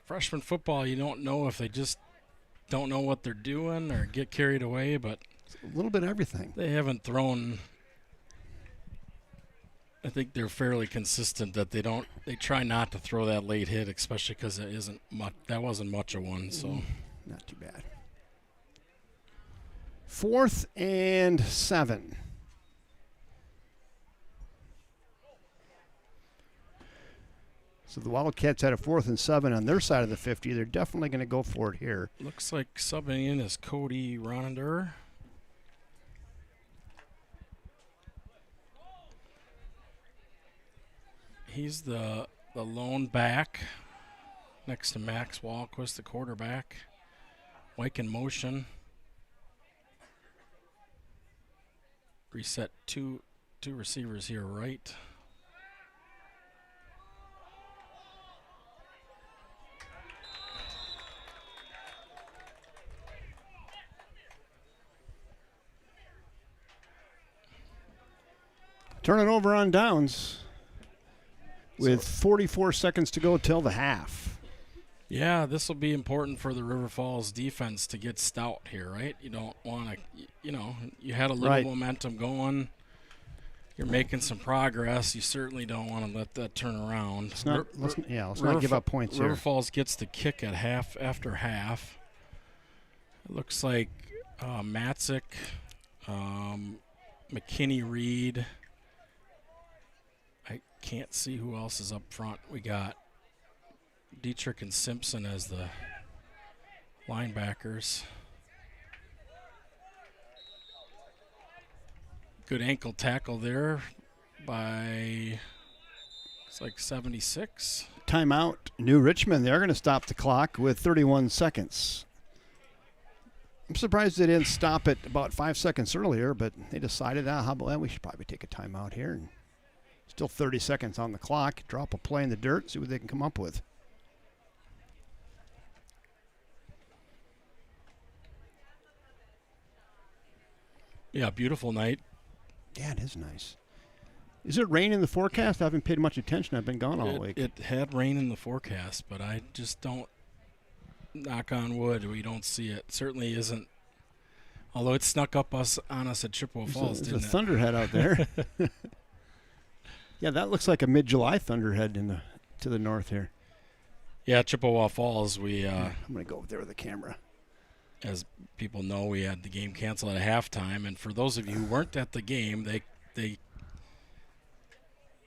freshman football, you don't know if they just don't know what they're doing or get carried away, but a little bit of everything. They haven't thrown. I think they're fairly consistent that they try not to throw that late hit, especially because that wasn't much of one. So not too bad. 4th and 7. So the Wildcats had a 4th and 7 on their side of the 50. They're definitely going to go for it here. Looks like subbing in is Cody Ronender. He's the lone back next to Max Walquist, the quarterback. White in motion. Reset two receivers here, right. Turn it over on downs with 44 seconds to go till the half. Yeah, this will be important for the River Falls defense to get stout here, right? You don't want to, you had a little momentum going. You're making some progress. You certainly don't want to let that turn around. Let's not give up points here. River Falls gets the kick at after half. It looks like Matzik, McKinney-Reed. I can't see who else is up front. We got Dietrich and Simpson as the linebackers. Good ankle tackle there by, it's like 76. Timeout, New Richmond. They're going to stop the clock with 31 seconds. I'm surprised they didn't stop it about 5 seconds earlier, but they decided, how about that? We should probably take a timeout here. And still 30 seconds on the clock. Drop a play in the dirt, see what they can come up with. Yeah, beautiful night. Yeah, it is nice. Is it rain in the forecast? I haven't paid much attention. I've been gone all week. It had rain in the forecast, but I just don't, knock on wood, we don't see it. Certainly isn't. Although it snuck up on us at Chippewa Falls, didn't it? There's a thunderhead out there. Yeah, that looks like a mid-July thunderhead to the north here. Yeah, Chippewa Falls, I'm going to go over there with the camera. As people know, we had the game canceled at halftime, and for those of you who weren't at the game,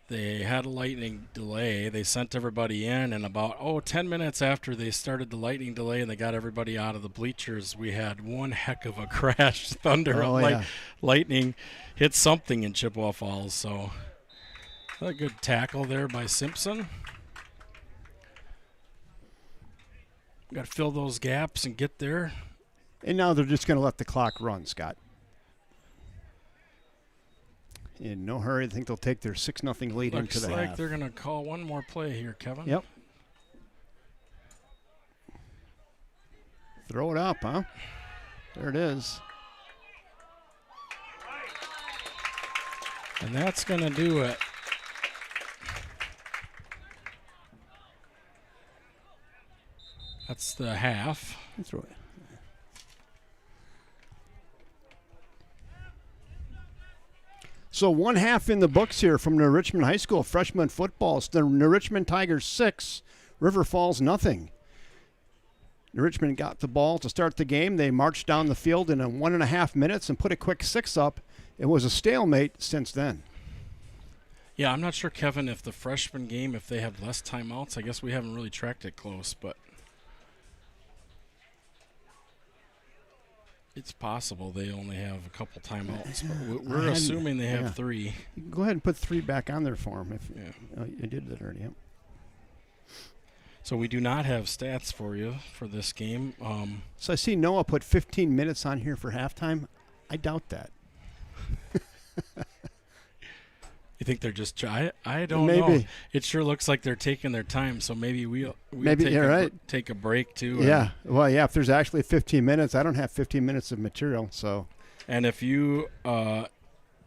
they had a lightning delay. They sent everybody in, and about 10 minutes after they started the lightning delay and they got everybody out of the bleachers, we had one heck of a crash. Thunder, lightning hit something in Chippewa Falls. So a good tackle there by Simpson. Got to fill those gaps and get there. And now they're just going to let the clock run, Scott. In no hurry. I think they'll take their 6-0 lead into the half. Looks like they're going to call one more play here, Kevin. Yep. Throw it up, huh? There it is. And that's going to do it. That's the half. Throw it. So 1 half in the books here from New Richmond High School freshman football. It's the New Richmond Tigers 6, River Falls nothing. New Richmond got the ball to start the game. They marched down the field in 1.5 minutes and put a quick 6 up. It was a stalemate since then. Yeah, I'm not sure, Kevin, if the freshman game, if they have less timeouts. I guess we haven't really tracked it close, but it's possible they only have a couple timeouts. But we're assuming they have 3. You can go ahead and put 3 back on there for them. You did that already. Yep. So we do not have stats for you for this game. So I see Noah put 15 minutes on here for halftime. I doubt that. You think they're just I don't know. It sure looks like they're taking their time. So maybe we'll take a break too. Yeah. Well, yeah. If there's actually 15 minutes, I don't have 15 minutes of material. So. And if you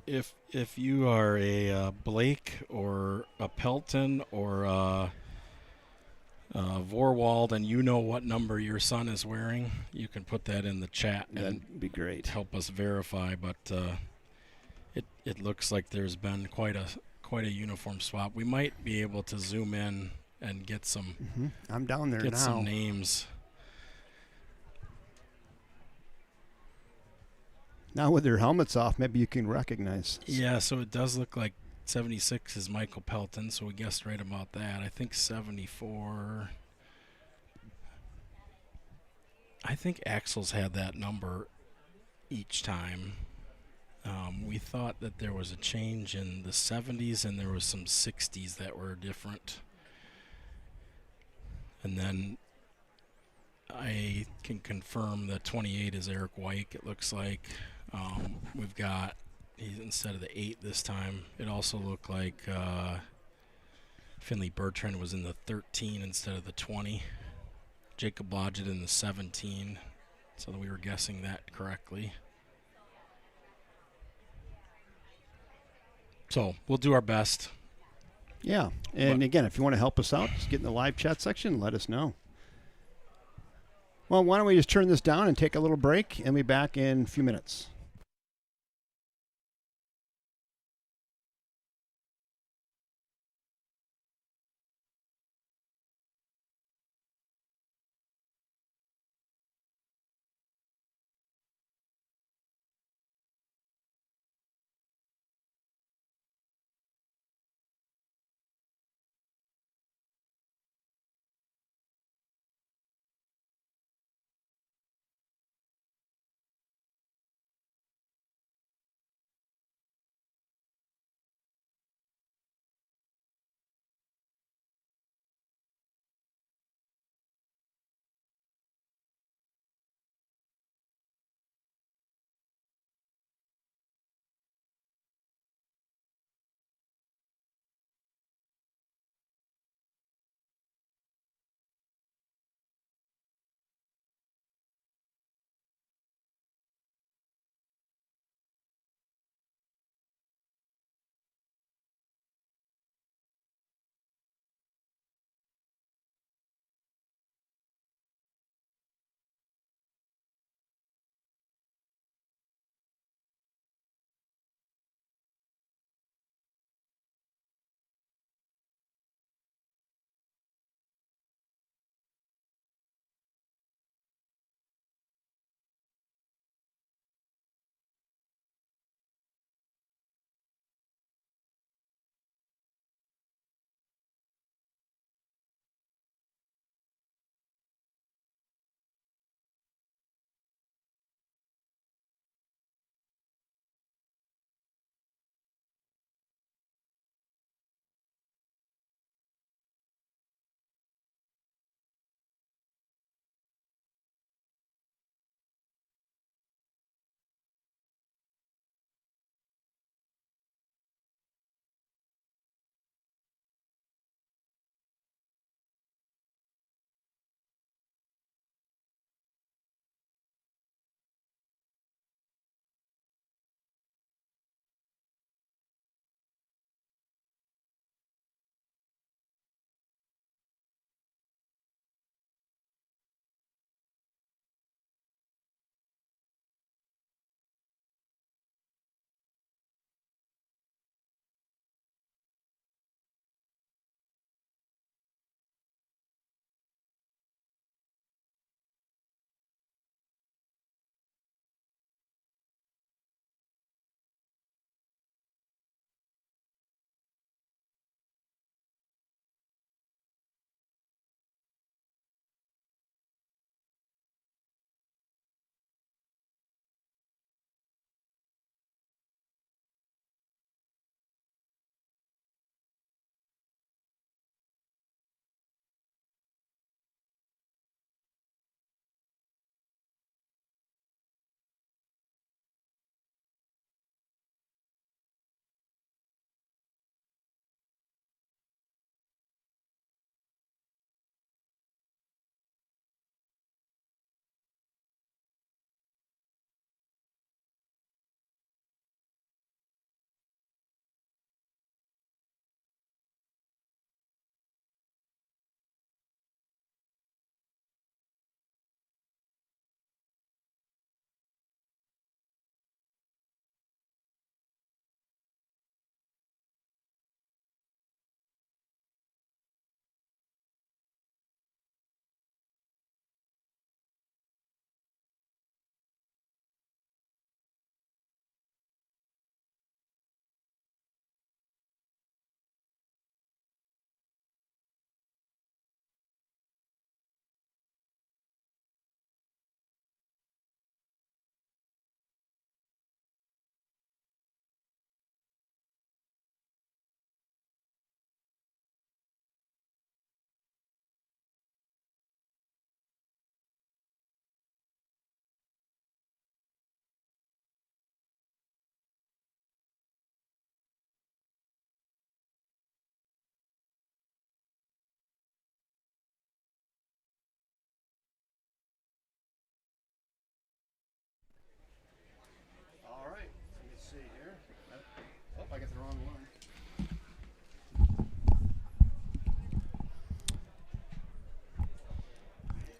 if you are a Blake or a Pelton or a Vorwald and you know what number your son is wearing, you can put that in the chat. That'd be great. Help us verify, but it looks like there's been quite a uniform swap. We might be able to zoom in and get some. Mm-hmm. I'm down there now. Get some names. Now with their helmets off, maybe you can recognize. Yeah, so it does look like 76 is Michael Pelton, so we guessed right about that. I think 74. I think Axel's had that number each time. We thought that there was a change in the 70s and there was some 60s that were different. And then I can confirm that 28 is Eric White, it looks like. We've got, instead of the 8 this time, it also looked like Finley Bertrand was in the 13 instead of the 20. Jacob Blodgett in the 17, so that we were guessing that correctly. So we'll do our best. Yeah, and again, if you want to help us out, just get in the live chat section and let us know. Well, why don't we just turn this down and take a little break, and we'll be back in a few minutes.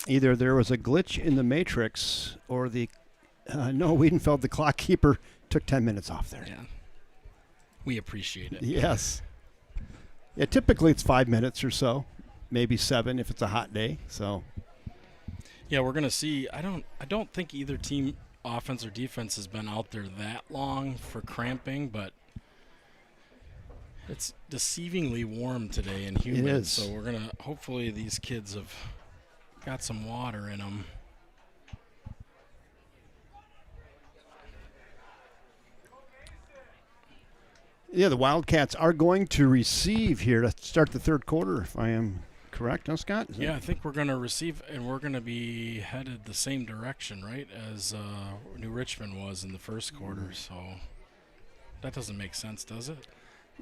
Either there was a glitch in the matrix or the no, Wiedenfeld, the clock keeper, took 10 minutes off there. Yeah. We appreciate it. Yes. Yeah, typically it's 5 minutes or so, maybe 7 if it's a hot day. So Yeah, we're gonna see. I don't think either team, offense or defense, has been out there that long for cramping, but it's deceivingly warm today and humid. It is. So we're gonna hopefully these kids have got some water in them. yeah, the Wildcats are going to receive here to start the third quarter, if I am correct, huh, Scott? Yeah, I think we're going to receive, and we're going to be headed the same direction, right, as New Richmond was in the first quarter. So that doesn't make sense, does it?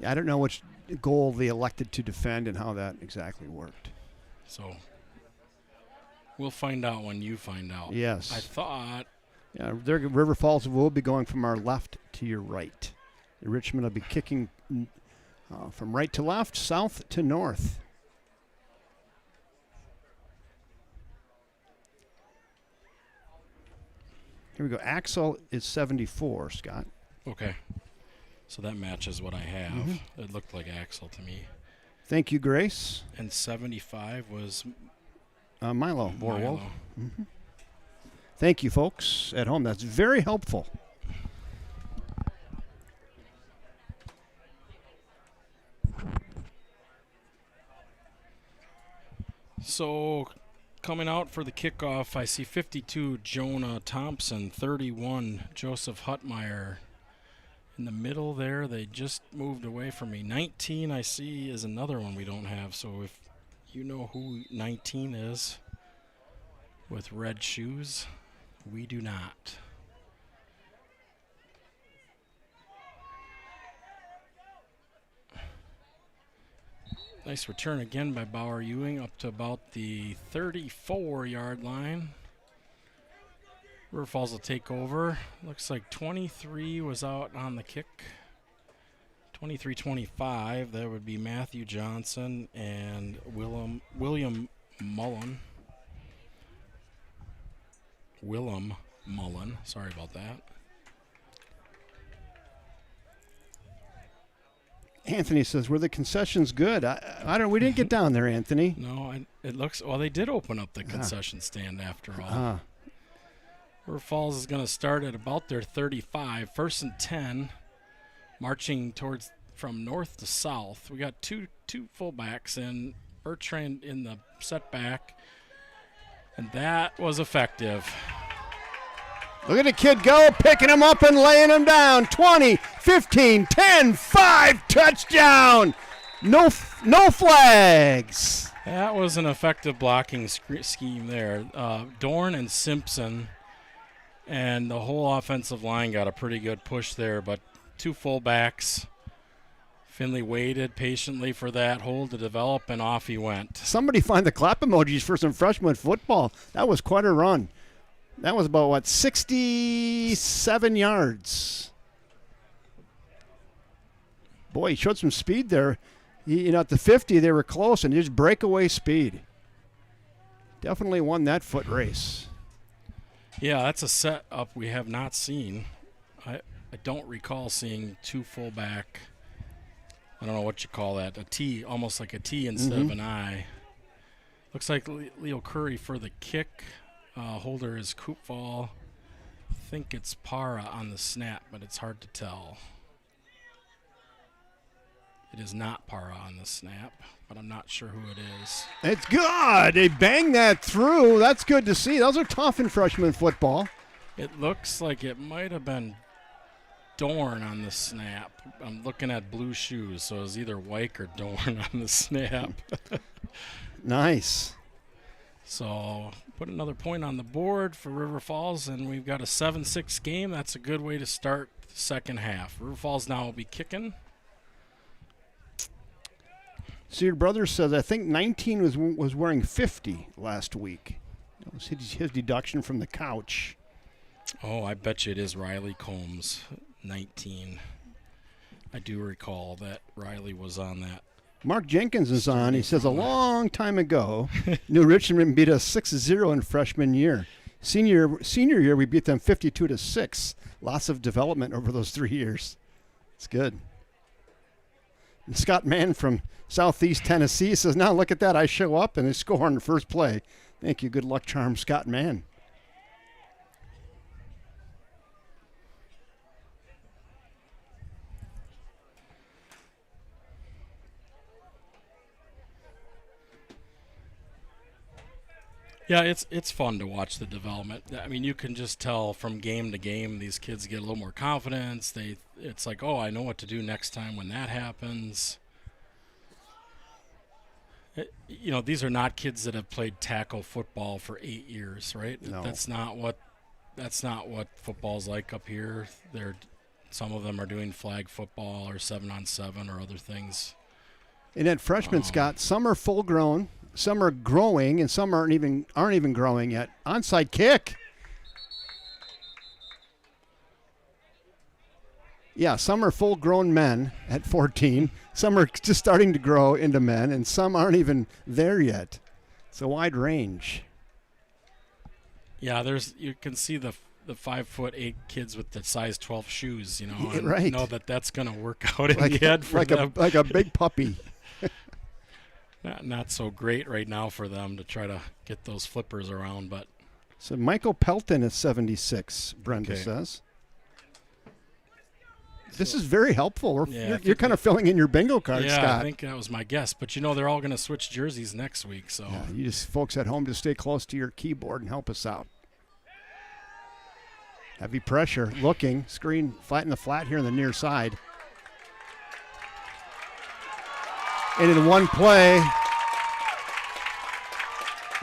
I don't know which goal they elected to defend and how that exactly worked. So we'll find out when you find out. Yes. I thought. Yeah, River Falls will be going from our left to your right. Richmond will be kicking from right to left, south to north. Here we go. Axel is 74, Scott. Okay. So that matches what I have. Mm-hmm. It looked like Axel to me. Thank you, Grace. And 75 was Milo Vorwald. Milo. Mm-hmm. Thank you, folks at home. That's very helpful. So coming out for the kickoff, I see 52 Jonah Thompson, 31 Joseph Hutmeyer. In the middle there, they just moved away from me. 19 I see is another one we don't have. So if you know who 19 is with red shoes, we do not. Nice return again by Bauer Ewing up to about the 34-yard line. River Falls will take over. Looks like 23 was out on the kick. 23-25, that would be Matthew Johnson and William Mullen. Willem Mullen, sorry about that. Anthony says, were the concessions good? I don't. We didn't get down there, Anthony. No, it looks, well, they did open up the concession stand after all. River Falls is going to start at about their 35, 1st and 10, marching towards from north to south. We got two fullbacks in, Bertrand in the setback, and that was effective. Look at the kid go, picking him up and laying him down. 20, 15, 10, 5, touchdown. No flags. That was an effective blocking scheme there. Dorn and Simpson and the whole offensive line got a pretty good push there, but two fullbacks. Finley waited patiently for that hold to develop, and off he went. Somebody find the clap emojis for some freshman football. That was quite a run. That was about, 67 yards. Boy, he showed some speed there. At the 50, they were close, and just breakaway speed. Definitely won that foot race. Yeah, that's a setup we have not seen. I don't recall seeing two fullback. I don't know what you call that. A T, almost like a T instead of an I. Looks like Leo Curry for the kick. Holder is Koopval. I think it's Para on the snap, but it's hard to tell. It is not Para on the snap, but I'm not sure who it is. It's good. They banged that through. That's good to see. Those are tough in freshman football. It looks like it might have been Dorn on the snap. I'm looking at blue shoes, so it was either Wyke or Dorn on the snap. Nice. So put another point on the board for River Falls, and we've got a 7-6 game. That's a good way to start the second half. River Falls now will be kicking. So your brother says, I think 19 was wearing 50 last week. That was his deduction from the couch. Oh, I bet you it is Riley Combs, 19. I do recall that Riley was on that Mark Jenkins is on. He says a long time ago, New Richmond beat us 6-0 in freshman year. Senior year, we beat them 52-6. Lots of development over those 3 years. It's good. And Scott Mann from Southeast Tennessee says, now look at that. I show up and they score on the first play. Thank you. Good luck charm, Scott Mann. Yeah, it's fun to watch the development. I mean, you can just tell from game to game these kids get a little more confidence. It's like, oh, I know what to do next time when that happens. These are not kids that have played tackle football for 8 years, right? No. That's not what football's like up here. Some of them are doing flag football or 7-on-7 or other things. And at freshman, Scott, some are full grown. Some are growing, and some aren't even growing yet. Onside kick. Yeah, some are full-grown men at 14. Some are just starting to grow into men, and some aren't even there yet. It's a wide range. Yeah, you can see the 5'8" kids with the size 12 shoes, Yeah, right. You know that's going to work out in the end for them. Like a big puppy. Not so great right now for them to try to get those flippers around, but so Michael Pelton is 76. Brenda says. This is very helpful. You're kind of filling in your bingo card, Scott. Yeah, I think that was my guess. But they're all going to switch jerseys next week, so you folks at home, just stay close to your keyboard and help us out. Heavy pressure, looking screen flat in the flat here on the near side. And in one play,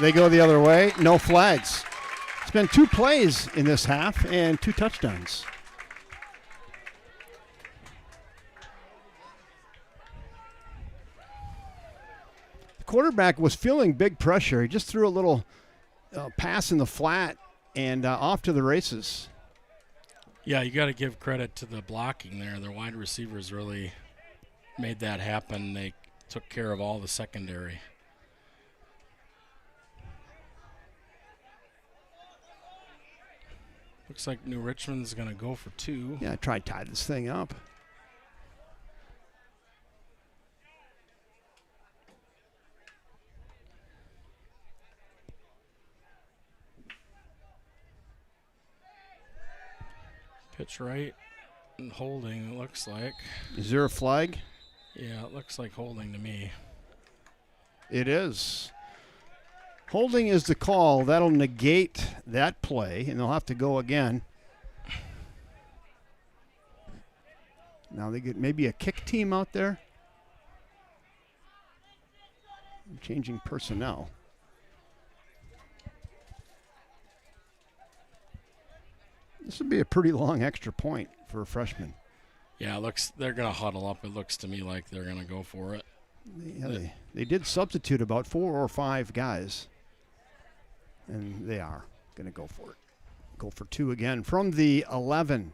they go the other way. No flags. It's been 2 plays in this half and 2 touchdowns. The quarterback was feeling big pressure. He just threw a little pass in the flat and off to the races. Yeah, you got to give credit to the blocking there. Their wide receivers really made that happen. They took care of all the secondary. Looks like New Richmond's going to go for 2. Yeah, try to tie this thing up. Pitch right and holding, it looks like. Is there a flag? Yeah, it looks like holding to me. It is. Holding is the call. That'll negate that play, and they'll have to go again. Now they get maybe a kick team out there. Changing personnel. This would be a pretty long extra point for a freshman. Yeah, they're going to huddle up. It looks to me like they're going to go for it. Yeah, they did substitute about 4 or 5 guys, and they are going to go for it. Go for 2 again from the 11.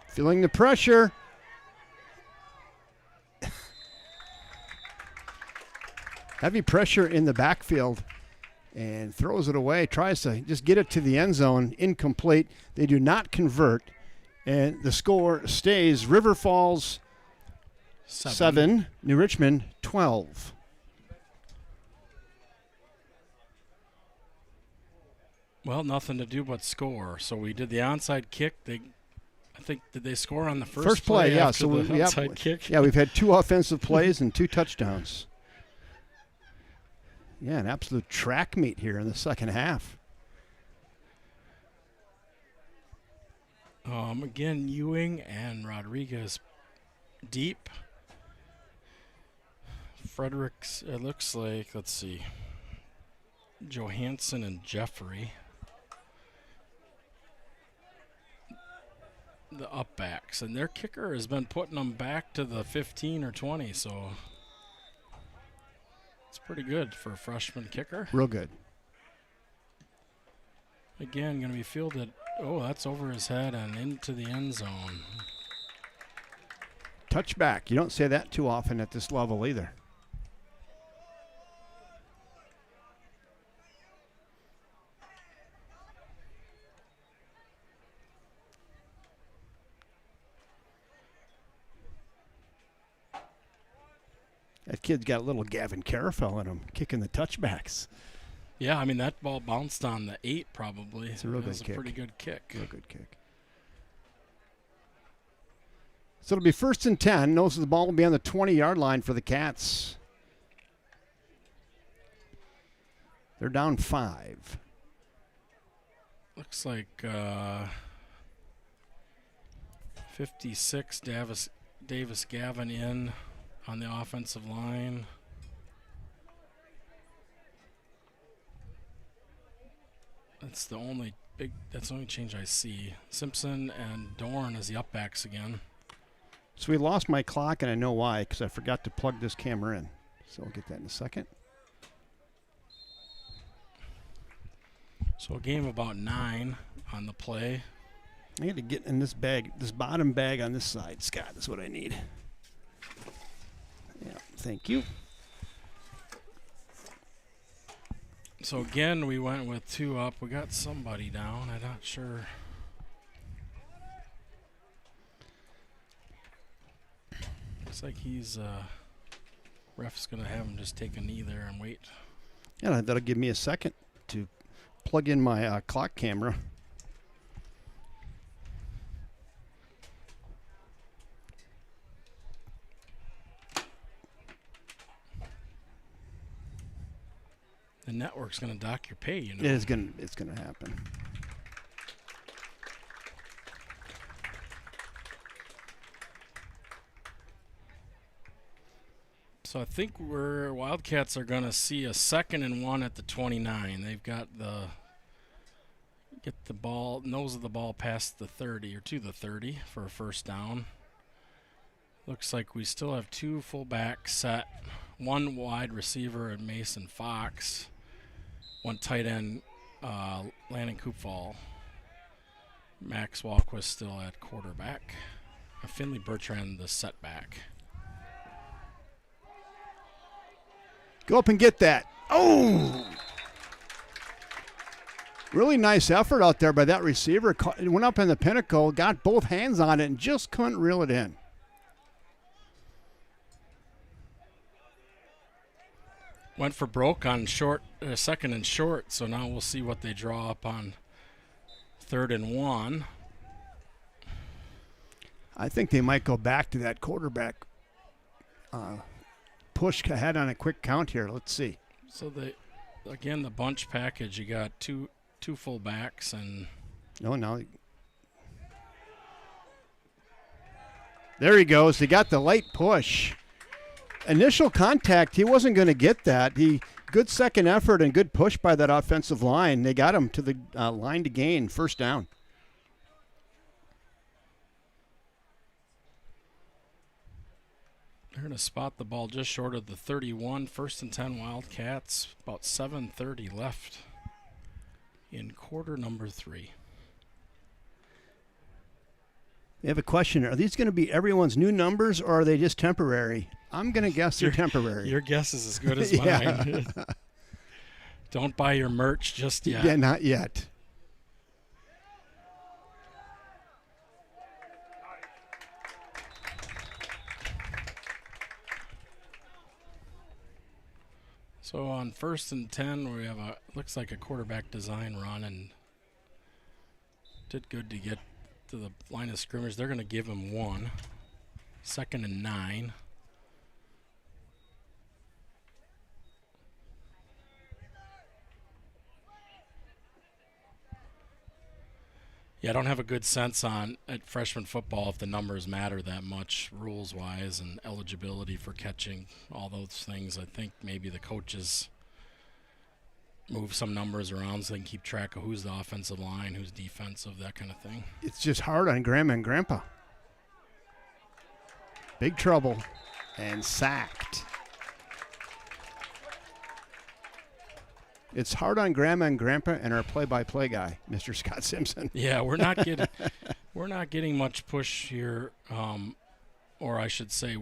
Feeling the pressure. Heavy pressure in the backfield and throws it away. Tries to just get it to the end zone. Incomplete. They do not convert. And the score stays River Falls 7, New Richmond 12. Well, nothing to do but score. So we did the onside kick. I think, did they score on the first play? Yeah. So the onside kick? Yeah, we've had 2 offensive plays and 2 touchdowns. Yeah, an absolute track meet here in the second half. Again, Ewing and Rodriguez deep. Fredericks, it looks like, let's see, Johansson and Jeffrey. the upbacks, and their kicker has been putting them back to the 15 or 20, so it's pretty good for a freshman kicker. Real good. Again, going to be fielded. Oh, that's over his head and into the end zone. Touchback. You don't say that too often at this level either. That kid's got a little Gavin Carafel in him, kicking the touchbacks. Yeah, I mean, that ball bounced on the 8 probably. It's a real good kick. It was a pretty good kick. Real good kick. So it'll be 1st and 10. Knows the ball will be on the 20-yard line for the Cats. They're down 5. Looks like 56 Davis Gavin in on the offensive line. That's the only change I see. Simpson and Dorn as the upbacks again. So we lost my clock, and I know why, because I forgot to plug this camera in. So we'll get that in a second. So a game about 9 on the play. I need to get in this bag, this bottom bag on this side. Scott, that's what I need. Yeah, thank you. So again, we went with 2 up. We got somebody down. I'm not sure. Looks like he's ref's gonna have him just take a knee there and wait. Yeah, that'll give me a second to plug in my clock camera. The network's gonna dock your pay, you know. It's gonna happen. So I think Wildcats are gonna see a 2nd and 1 at the 29. They've got get the ball, nose of the ball past the 30 or to the 30 for a 1st down. Looks like we still have 2 fullbacks set, 1 wide receiver at Mason Fox, 1 tight end, Landon Koopfall. Max Walquist still at quarterback. Finley Bertrand the setback. Go up and get that. Oh! Really nice effort out there by that receiver. It went up in the pinnacle, got both hands on it, and just couldn't reel it in. Went for broke on 2nd and short, so now we'll see what they draw up on 3rd and 1. I think they might go back to that quarterback push ahead on a quick count here. Let's see. So again, the bunch package, you got two fullbacks and now there he goes. They got the light push. Initial contact, he wasn't going to get that. Good second effort and good push by that offensive line. They got him to the line to gain, 1st down. they're going to spot the ball just short of the 31. 1st and 10 Wildcats. About 7:30 left in quarter number 3. We have a question. Are these going to be everyone's new numbers, or are they just temporary? I'm going to guess they're temporary. Your guess is as good as mine. Don't buy your merch just yet. Yeah, not yet. So on 1st and 10, we have looks like a quarterback design run, and did good to get to the line of scrimmage. They're going to give him 1. 2nd and 9. Yeah, I don't have a good sense at freshman football if the numbers matter that much rules-wise and eligibility for catching, all those things. I think maybe the coaches move some numbers around so they can keep track of who's the offensive line, who's defensive, that kind of thing. It's just hard on Grandma and Grandpa. Big trouble and sacked. It's hard on Grandma and Grandpa and our play-by-play guy, Mr. Scott Simpson. Yeah, we're not getting much push here, or I should say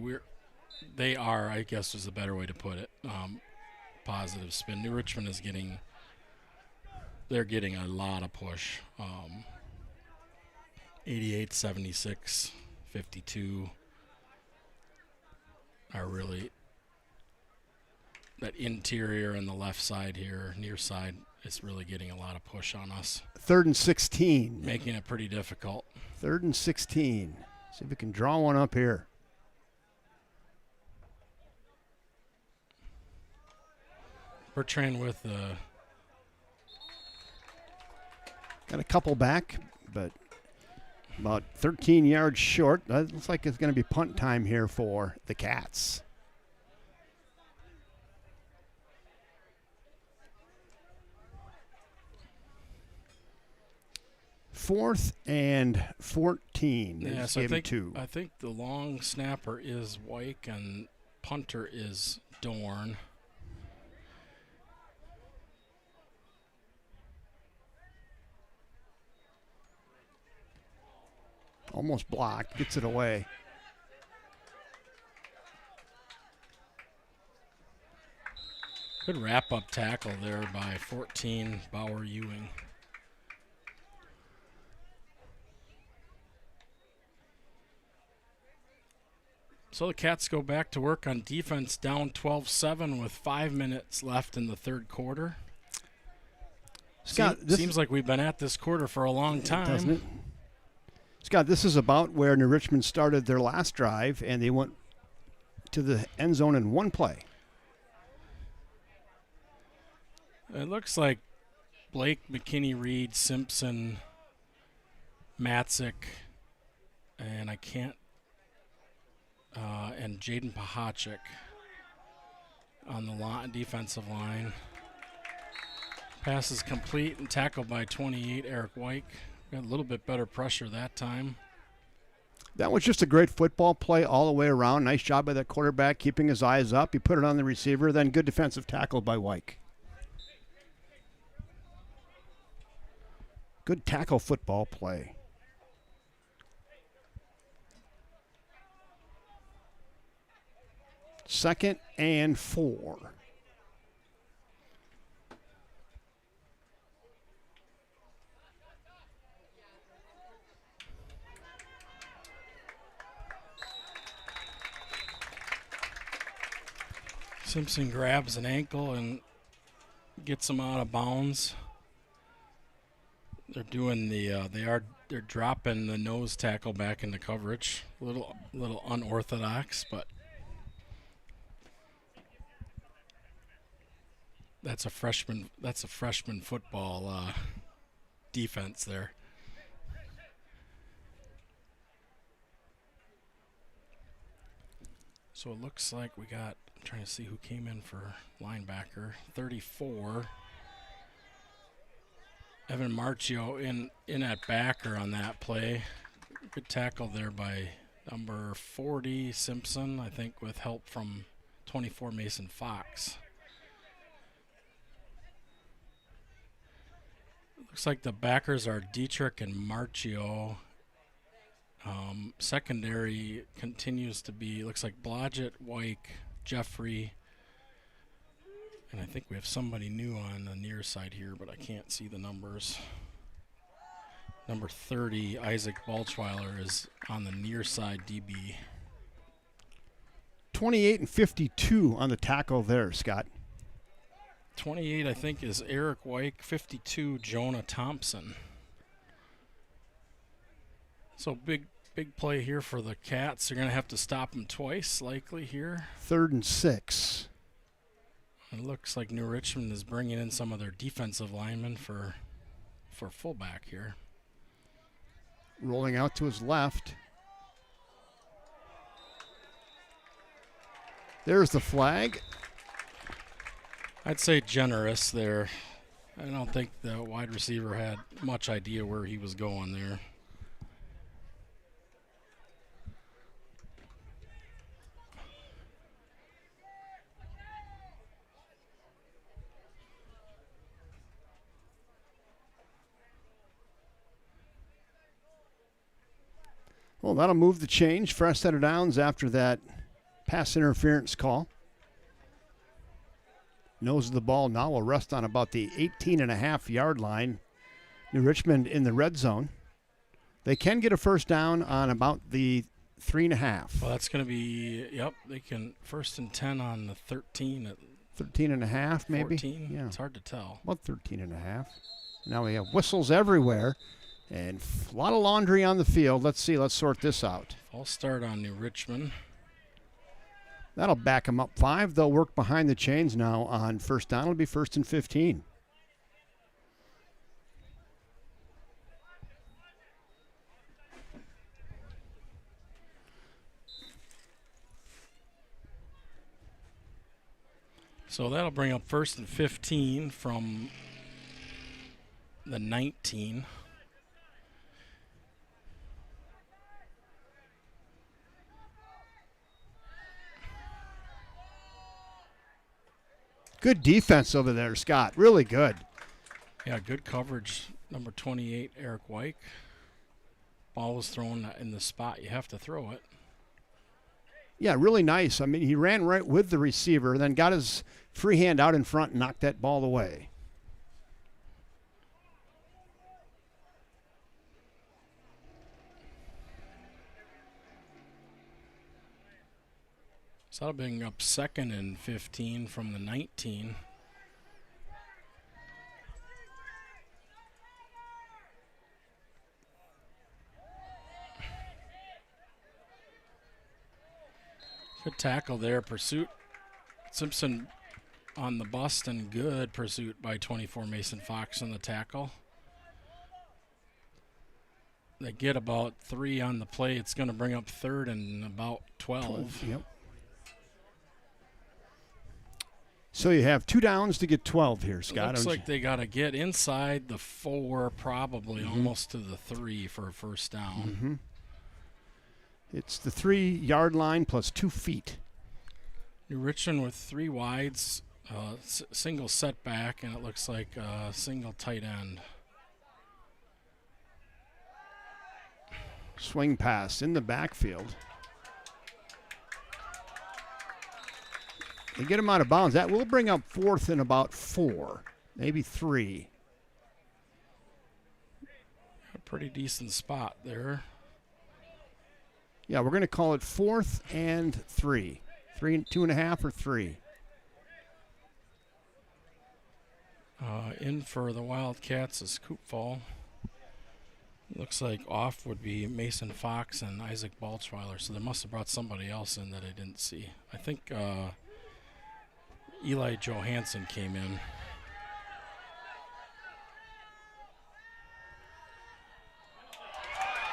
they are, I guess is a better way to put it. Positive spin. New Richmond is they're getting a lot of push. 88, 76, 52 are really that interior and the left side here, near side, is really getting a lot of push on us. 3rd and 16. Making it pretty difficult. 3rd and 16. See if we can draw one up here. Bertrand with got a couple back, but about 13 yards short. That looks like it's going to be punt time here for the Cats. Fourth and 14. They just gave him 2. I think the long snapper is Wyke and punter is Dorn. Almost blocked, gets it away. Good wrap-up tackle there by 14, Bauer Ewing. So the Cats go back to work on defense, down 12-7 with 5 minutes left in the third quarter. Scott, seems like we've been at this quarter for a long time. Doesn't it? Scott, this is about where New Richmond started their last drive, and they went to the end zone in one play. It looks like Blake, McKinney, Reed, Simpson, Matzik, and and Jaden Pahachik on the defensive line. Pass is complete and tackled by 28, Eric Wyke. Got a little bit better pressure that time. That was just a great football play all the way around. Nice job by that quarterback, keeping his eyes up. He put it on the receiver, then good defensive tackle by Wyke. Good tackle football play. Second and 4. Simpson grabs an ankle and gets him out of bounds. They're doing they're dropping the nose tackle back into coverage. A little unorthodox, but that's a freshman football defense there. So it looks like we got, I'm trying to see who came in for linebacker, 34. Evan Marchio in at backer on that play. Good tackle there by number 40, Simpson, I think with help from 24, Mason Fox. Looks like the backers are Dietrich and Marchio. Secondary continues to be, looks like Blodgett, Wyke, Jeffrey, and I think we have somebody new on the near side here, but I can't see the numbers. Number 30, Isaac Balchweiler, is on the near side DB. 28 and 52 on the tackle there, Scott. 28, I think, is Eric Wyke. 52, Jonah Thompson. So big play here for the Cats. They're going to have to stop them twice, likely here. 3rd and 6. It looks like New Richmond is bringing in some of their defensive linemen for fullback here. Rolling out to his left. There's the flag. I'd say generous there. I don't think the wide receiver had much idea where he was going there. Well, that'll move the change. Fresh set of downs after that pass interference call. Nose of the ball now will rest on about the 18.5-yard line. New Richmond in the red zone. They can get a first down on about the 3.5. Well, that's going to be, yep, they can 1st and 10 on the 13 at 13.5 maybe? 14. Yeah. It's hard to tell. About 13.5. Now we have whistles everywhere and a lot of laundry on the field. Let's see. Let's sort this out. False start on New Richmond. That'll back them up 5. They'll work behind the chains now on first down. It'll be 1st and 15. So that'll bring up 1st and 15 from the 19. Good defense over there, Scott. Really good. Yeah, good coverage. Number 28, Eric Wyke. Ball was thrown in the spot. You have to throw it. Yeah, really nice. I mean, he ran right with the receiver, then got his free hand out in front and knocked that ball away. So that'll bring up 2nd and 15 from the 19. Good tackle there. Pursuit. Simpson on the bust, and good pursuit by 24 Mason Fox on the tackle. They get about 3 on the play. It's going to bring up 3rd and about 12. Yep. So you have 2 downs to get 12 here, Scott. Looks like they got to get inside the 4, probably almost to the 3 for a first down. It's the 3-yard line plus 2 feet. New Richmond with 3 wides, single setback, and it looks like a single tight end. Swing pass in the backfield. They get him out of bounds. That will bring up 4th and about 4, maybe 3. A pretty decent spot there. Yeah, we're going to call it 4th and 3. 2.5 or 3. In for the Wildcats is Koopfall. Looks like off would be Mason Fox and Isaac Balchweiler, so they must have brought somebody else in that I didn't see. I think Eli Johansson came in.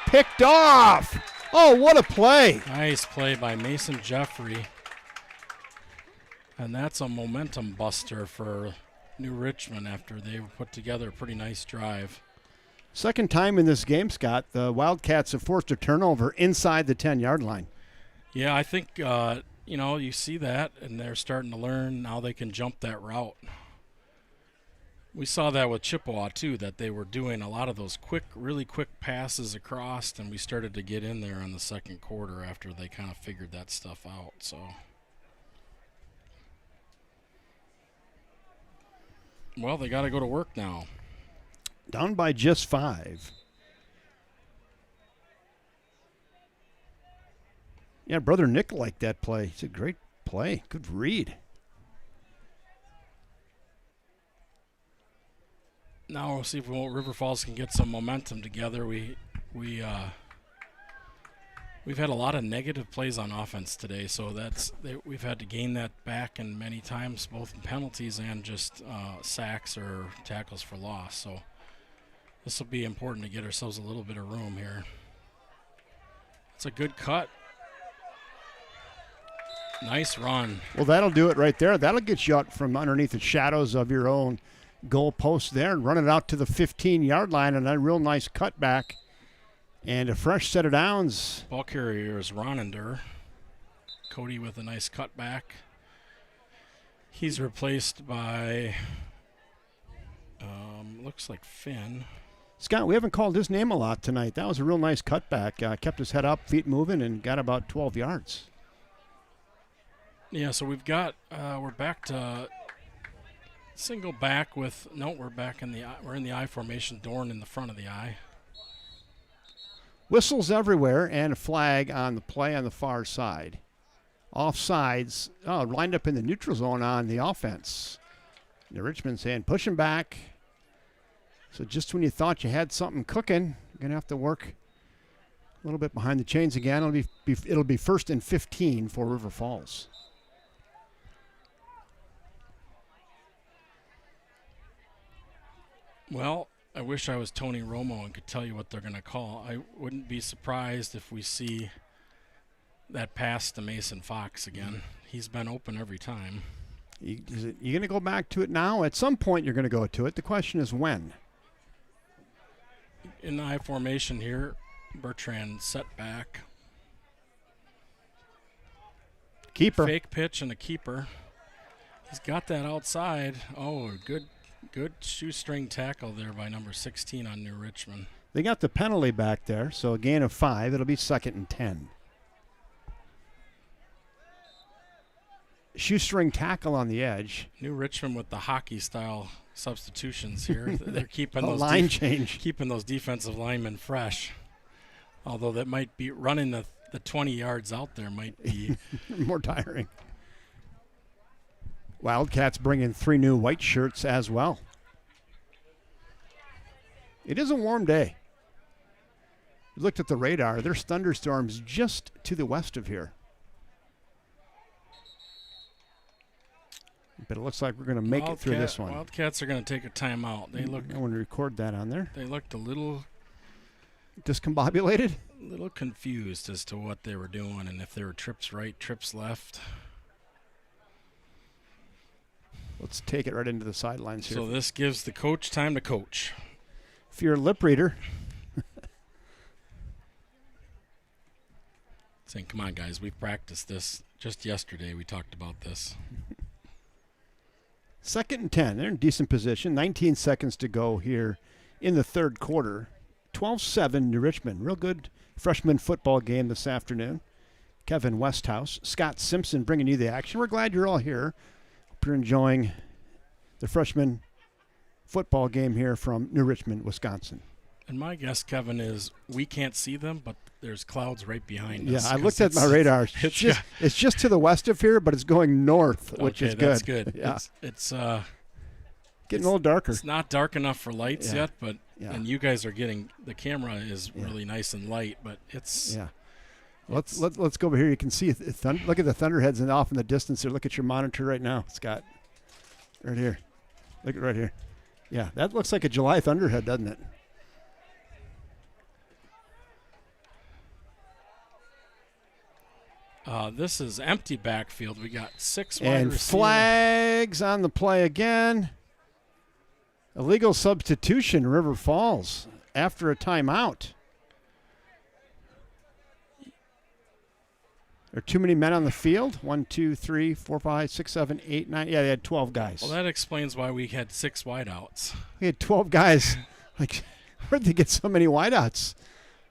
Picked off! Oh, what a play! Nice play by Mason Jeffrey. And that's a momentum buster for New Richmond after they put together a pretty nice drive. Second time in this game, Scott, the Wildcats have forced a turnover inside the 10-yard line. Yeah, I think, you see that, and they're starting to learn how they can jump that route. We saw that with Chippewa, too, that they were doing a lot of those really quick passes across, and we started to get in there in the second quarter after they kind of figured that stuff out. So, well, they got to go to work now. Down by just 5. Yeah, Brother Nick liked that play. It's a great play. Good read. Now we'll see if River Falls can get some momentum together. We've had a lot of negative plays on offense today, so we've had to gain that back, and many times both in penalties and just sacks or tackles for loss. So this will be important to get ourselves a little bit of room here. It's a good cut. Nice run. Well, that'll do it right there. That'll get you out from underneath the shadows of your own goal post there and run it out to the 15-yard line, and a real nice cutback. And a fresh set of downs. Ball carrier is Ronender. Cody with a nice cutback. He's replaced by, looks like Finn. Scott, we haven't called his name a lot tonight. That was a real nice cutback. Kept his head up, feet moving, and got about 12 yards. Yeah, so we've got, we're back to single back with, no, we're in the I formation, Dorn in the front of the I. Whistles everywhere and a flag on the play on the far side. Offsides, lined up in the neutral zone on the offense. The Richmond saying, push him back. So just when you thought you had something cooking, you're going to have to work a little bit behind the chains again. It'll be 1st and 15 for River Falls. Well, I wish I was Tony Romo and could tell you what they're going to call. I wouldn't be surprised if we see that pass to Mason Fox again. He's been open every time. You going to go back to it now? At some point you're going to go to it. The question is when. In the I formation here, Bertrand set back. Keeper. Fake pitch and a keeper. He's got that outside. Oh, good shoestring tackle there by number 16 on New Richmond. They got the penalty back there, so a gain of 5. It'll be 2nd and 10. Shoestring tackle on the edge. New Richmond with the hockey-style substitutions here. They're keeping those line change, keeping those defensive linemen fresh. Although that might be running the 20 yards out there might be more tiring. Wildcats bringing 3 new white shirts as well. It is a warm day. We looked at the radar. There's thunderstorms just to the west of here. But it looks like we're going to make it through this one. Wildcats are going to take a timeout. They look. I want to record that on there. They looked a little discombobulated, a little confused as to what they were doing and if they were trips right, trips left. Let's take it right into the sidelines here. So this gives the coach time to coach. If you're a lip reader. Saying, come on, guys, we've practiced this. Just yesterday we talked about this. 2nd and 10. They're in decent position. 19 seconds to go here in the 3rd quarter. 12-7 New Richmond. Real good freshman football game this afternoon. Kevin Westhouse, Scott Simpson bringing you the action. We're glad you're all here. Hope you're enjoying the freshman football game here from New Richmond, Wisconsin. And my guess, Kevin, is we can't see them, but there's clouds right behind us. Yeah, I looked at my radar. It's just to the west of here, but it's going north, which is good. That's good. Yeah. It's getting a little darker. It's not dark enough for lights yet, but and you guys are getting the camera is really nice and light, but it's Let's go over here. You can see look at the thunderheads and off in the distance there. Look at your monitor right now, Scott. Right here. Look at right here. Yeah, that looks like a July thunderhead, doesn't it? This is empty backfield. We got 6 wide and receivers. Flags on the play again. Illegal substitution, River Falls, after a timeout. There are too many men on the field. 1, 2, 3, 4, 5, 6, 7, 8, 9. Yeah, they had 12 guys. Well, that explains why we had 6 wideouts. We had 12 guys. Like, where'd they get so many wideouts?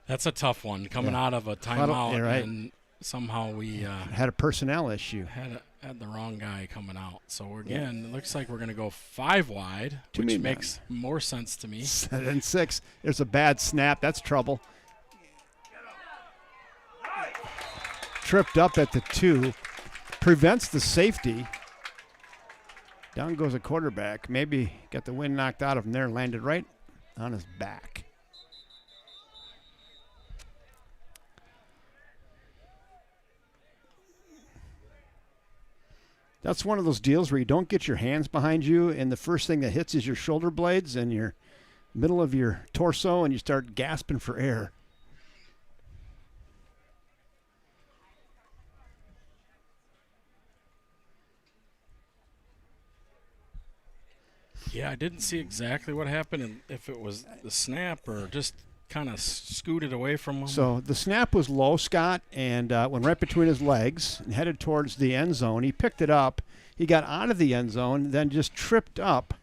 That's a tough one, coming out of a timeout, right. And somehow we had a personnel issue. Had the wrong guy coming out. So again, it looks like we're going to go 5 wide, Too which makes more sense to me. 7 and 6. There's a bad snap. That's trouble. Tripped up at the 2. Prevents the safety. Down goes a quarterback. Maybe got the wind knocked out of him there. Landed right on his back. That's one of those deals where you don't get your hands behind you, and the first thing that hits is your shoulder blades and your middle of your torso, and you start gasping for air. Yeah, I didn't see exactly what happened, and if it was the snap or just kind of scooted away from him. So the snap was low, Scott, and went right between his legs and headed towards the end zone. He picked it up. He got out of the end zone, then just tripped up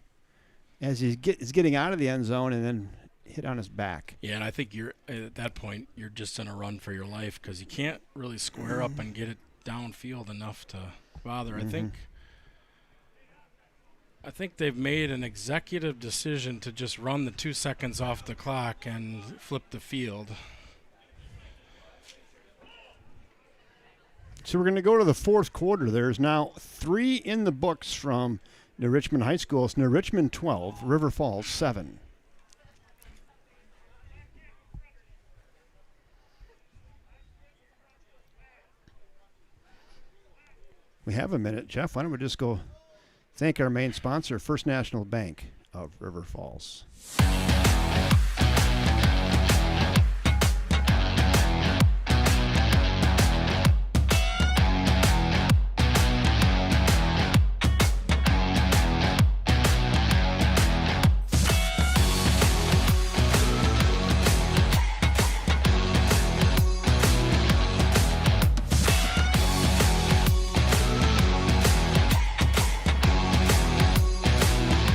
as he's getting out of the end zone and then hit on his back. Yeah, and I think you're at that point, you're just in a run for your life because you can't really square up and get it downfield enough to bother. I think they've made an executive decision to just run the 2 seconds off the clock and flip the field. So we're going to go to the fourth quarter. There's now 3 in the books from New Richmond High School. It's New Richmond 12, River Falls 7. We have a minute, Jeff. Why don't we just go thank our main sponsor, First National Bank of River Falls.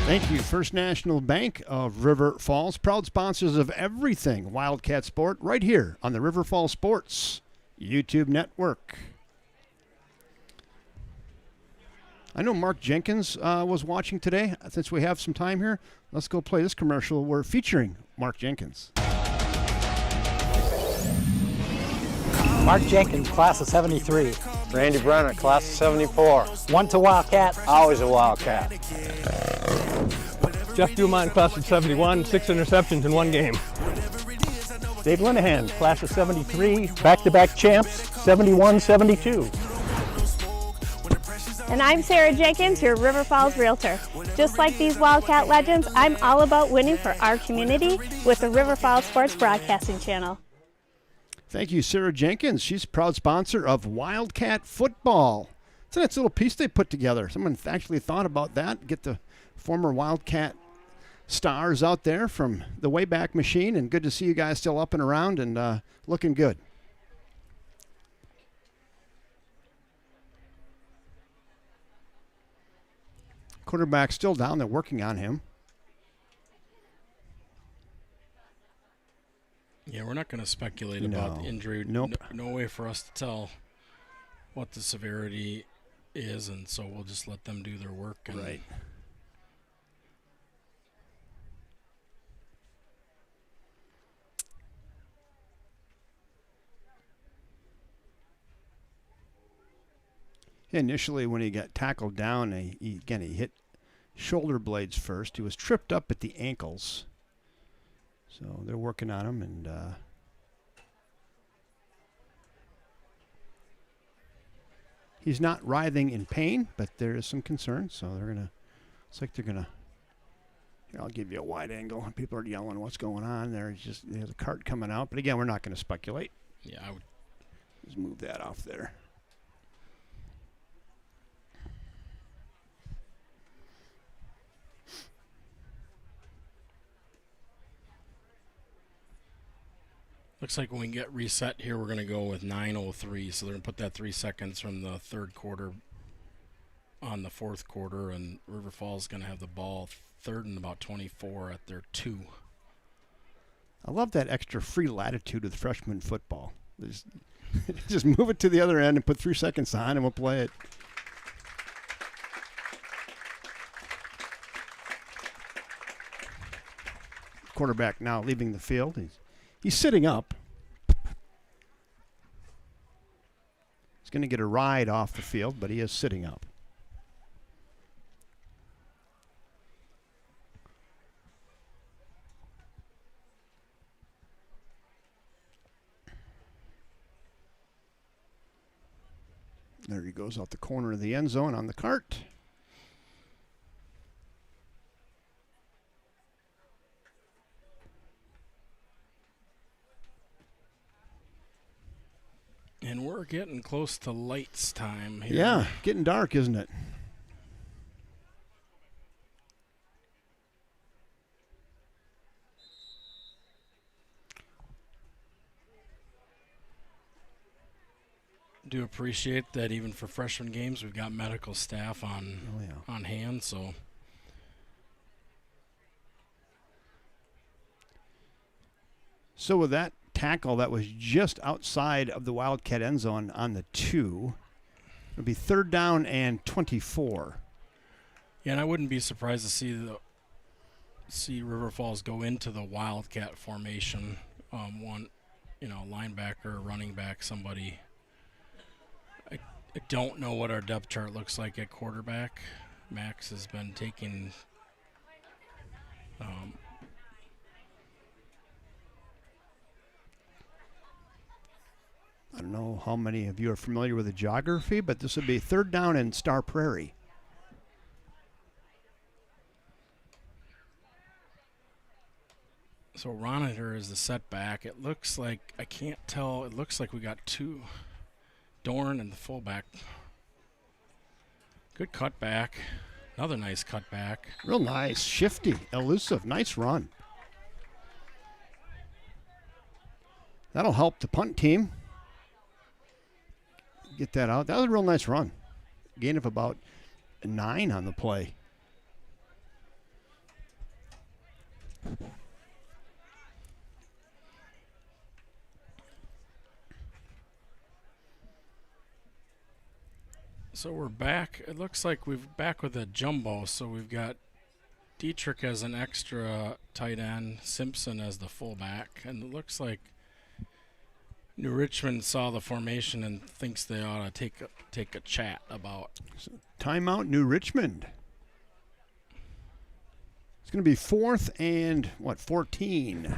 Thank you, First National Bank of River Falls, proud sponsors of everything Wildcat sport right here on the River Falls Sports YouTube network. I know Mark Jenkins was watching today. Since we have some time here, let's go play this commercial. We're featuring Mark Jenkins. Mark Jenkins, class of 73. Randy Brenner, class of 74. One to Wildcat. Always a Wildcat. Jeff Dumont, class of 71, 6 interceptions in 1 game. Dave Linehan, class of 73, back-to-back champs, 71, 72. And I'm Sarah Jenkins, your River Falls Realtor. Just like these Wildcat legends, I'm all about winning for our community with the River Falls Sports Broadcasting Channel. Thank you, Sarah Jenkins. She's a proud sponsor of Wildcat football. It's a nice little piece they put together. Someone actually thought about that. Get the former Wildcat stars out there from the Wayback Machine, and good to see you guys still up and around and looking good. Quarterback still down. They're working on him. Yeah, we're not going to speculate about the injury. Nope. No way for us to tell what the severity is, and so we'll just let them do their work. And Right. Initially, when he got tackled down, he hit shoulder blades first. He was tripped up at the ankles. So they're working on him, and he's not writhing in pain, but there is some concern. So looks like they're gonna. Here, I'll give you a wide angle. People are yelling, "What's going on?" There's a cart coming out, but again, we're not going to speculate. Yeah, I would just move that off there. Looks like when we get reset here, we're going to go with 9:03. So they're going to put that 3 seconds from the third quarter on the fourth quarter, and River Falls is going to have the ball third and about 24 at their 2. I love that extra free latitude with freshman football. Just move it to the other end and put 3 seconds on, and we'll play it. Quarterback now leaving the field. He's sitting up. He's going to get a ride off the field, but he is sitting up. There he goes out the corner of the end zone on the cart. And we're getting close to lights time here. Yeah, getting dark, isn't it? do appreciate that even for freshman games, we've got medical staff on on hand. So with that tackle that was just outside of the Wildcat end zone on the 2, it'll be 3rd down and 24. Yeah, and I wouldn't be surprised to see River Falls go into the Wildcat formation. One, linebacker, running back, somebody. I don't know what our depth chart looks like at quarterback. Max has been taking I don't know how many of you are familiar with the geography, but this would be 3rd down in Star Prairie. So Ronator is the setback. It looks like, I can't tell, it looks like we got 2, Dorn and the fullback. Good cutback. Another nice cutback. Real nice, shifty, elusive, nice run. That'll help the punt team get that out. That was a real nice run. Gain of about 9 on the play. So we're back. It looks like we're back with a jumbo. So we've got Dietrich as an extra tight end, Simpson as the fullback, and it looks like New Richmond saw the formation and thinks they ought to take a chat about. Timeout, New Richmond. It's going to be 4th and 14.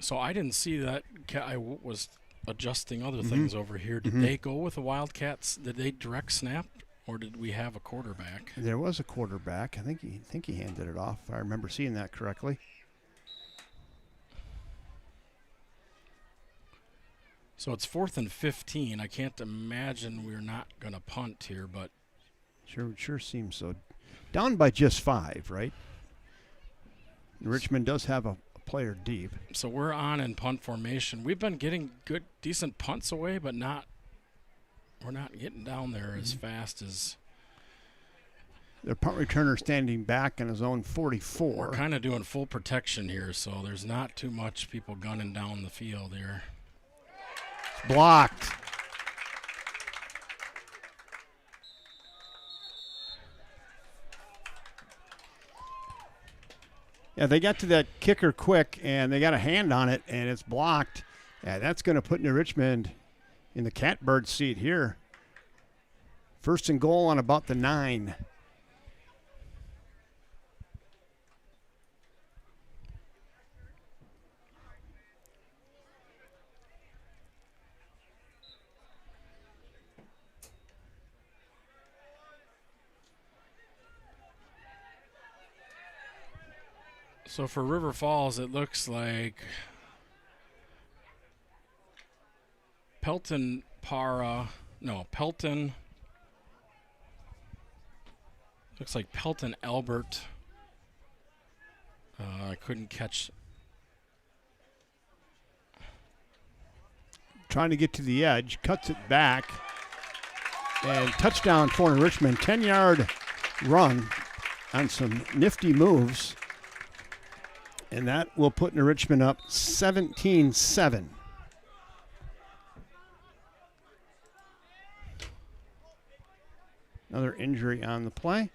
So I didn't see that. I was adjusting other things over here. Did they go with the Wildcats? Did they direct snap, or did we have a quarterback? There was a quarterback. I think he handed it off, if I remember seeing that correctly. So it's 4th and 15. I can't imagine we're not going to punt here, but Sure seems so. Down by just 5, right? Richmond does have a player deep. So we're on in punt formation. We've been getting good, decent punts away, but we're not getting down there as fast as. Their punt returner standing back in his own 44. We're kind of doing full protection here, so there's not too much people gunning down the field here. Blocked. Yeah, they got to that kicker quick, and they got a hand on it, and it's blocked. Yeah, that's going to put New Richmond in the catbird seat here. 1st and goal on about the 9. So for River Falls, it looks like Pelton. Looks like Pelton Albert. I couldn't catch. Trying to get to the edge, cuts it back, and touchdown for Richmond. 10-yard run on some nifty moves. And that will put New Richmond up 17-7. Another injury on the play.